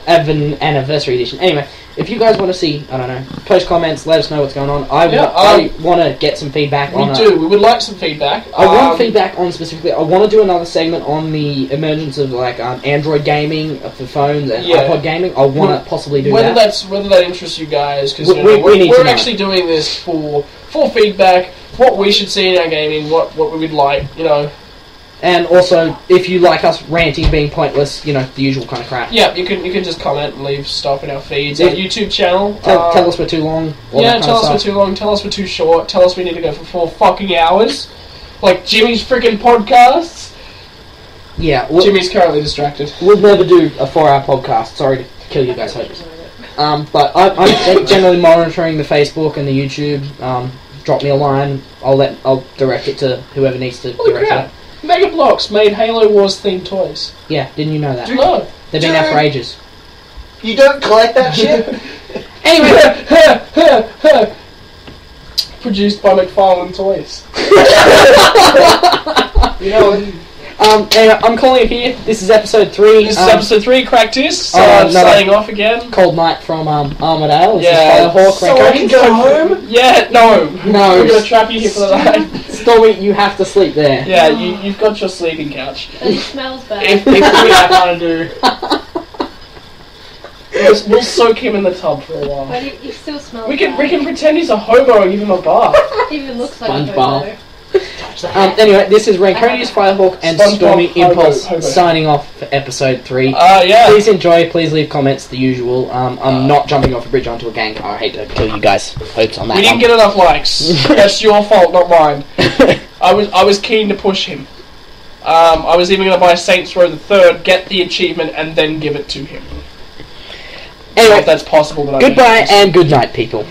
Of an anniversary edition. Anyway, if you guys want to see, I don't know, post comments, let us know what's going on. I want to get some feedback on it. We would like some feedback. I want feedback on specifically. I want to do another segment on the emergence of like Android gaming for phones and iPod gaming. I want to possibly do whether that. Whether that interests you guys, because we need to we're know. actually doing this for feedback. What we should see in our gaming, what we would like, And also, if you like us ranting, being pointless, the usual kind of crap. Yeah, you can just comment and leave stuff in our feeds. Yeah. Our YouTube channel. Tell us we're too long. Tell us we're too long. Tell us we're too short. Tell us we need to go for 4 fucking hours, like Jimmy's freaking podcasts. Yeah, Jimmy's currently distracted. We'll never do a 4-hour podcast. Sorry to kill you guys' hopes. But I'm generally monitoring the Facebook and the YouTube. Drop me a line. I'll direct it to whoever needs to direct it. Mega Bloks made Halo Wars themed toys. Yeah, didn't you know that? No. They've been out for ages. You don't collect that shit? Anyway, Produced by McFarlane Toys. anyway, I'm calling it here. This is episode 3. This is episode 3, Cractus. Signing off again. Cold night from Armadale. This Yeah. is Firehawk. So I can go home? Yeah, no. No. We're going to trap you here for the night. Stormy, you have to sleep there. Yeah, you've got your sleeping couch. It smells bad. If we have fun to do... We'll soak him in the tub for a while. But he still smells We can bad. pretend he's a hobo and give him a bath. He even looks like a SpongeBob. hobo. Anyway, this is Ranconius, Firehawk, and SpongeBob Stormy Hobo. Impulse signing off for episode 3. Yeah. Please enjoy, please leave comments, the usual. I'm not jumping off a bridge onto a gang car. I hate to kill you guys' hopes on that We didn't get enough likes. That's your fault, not mine. I was keen to push him. I was even going to buy Saints Row the 3rd, get the achievement, and then give it to him. Anyway, If that's possible. But goodbye and good night, people.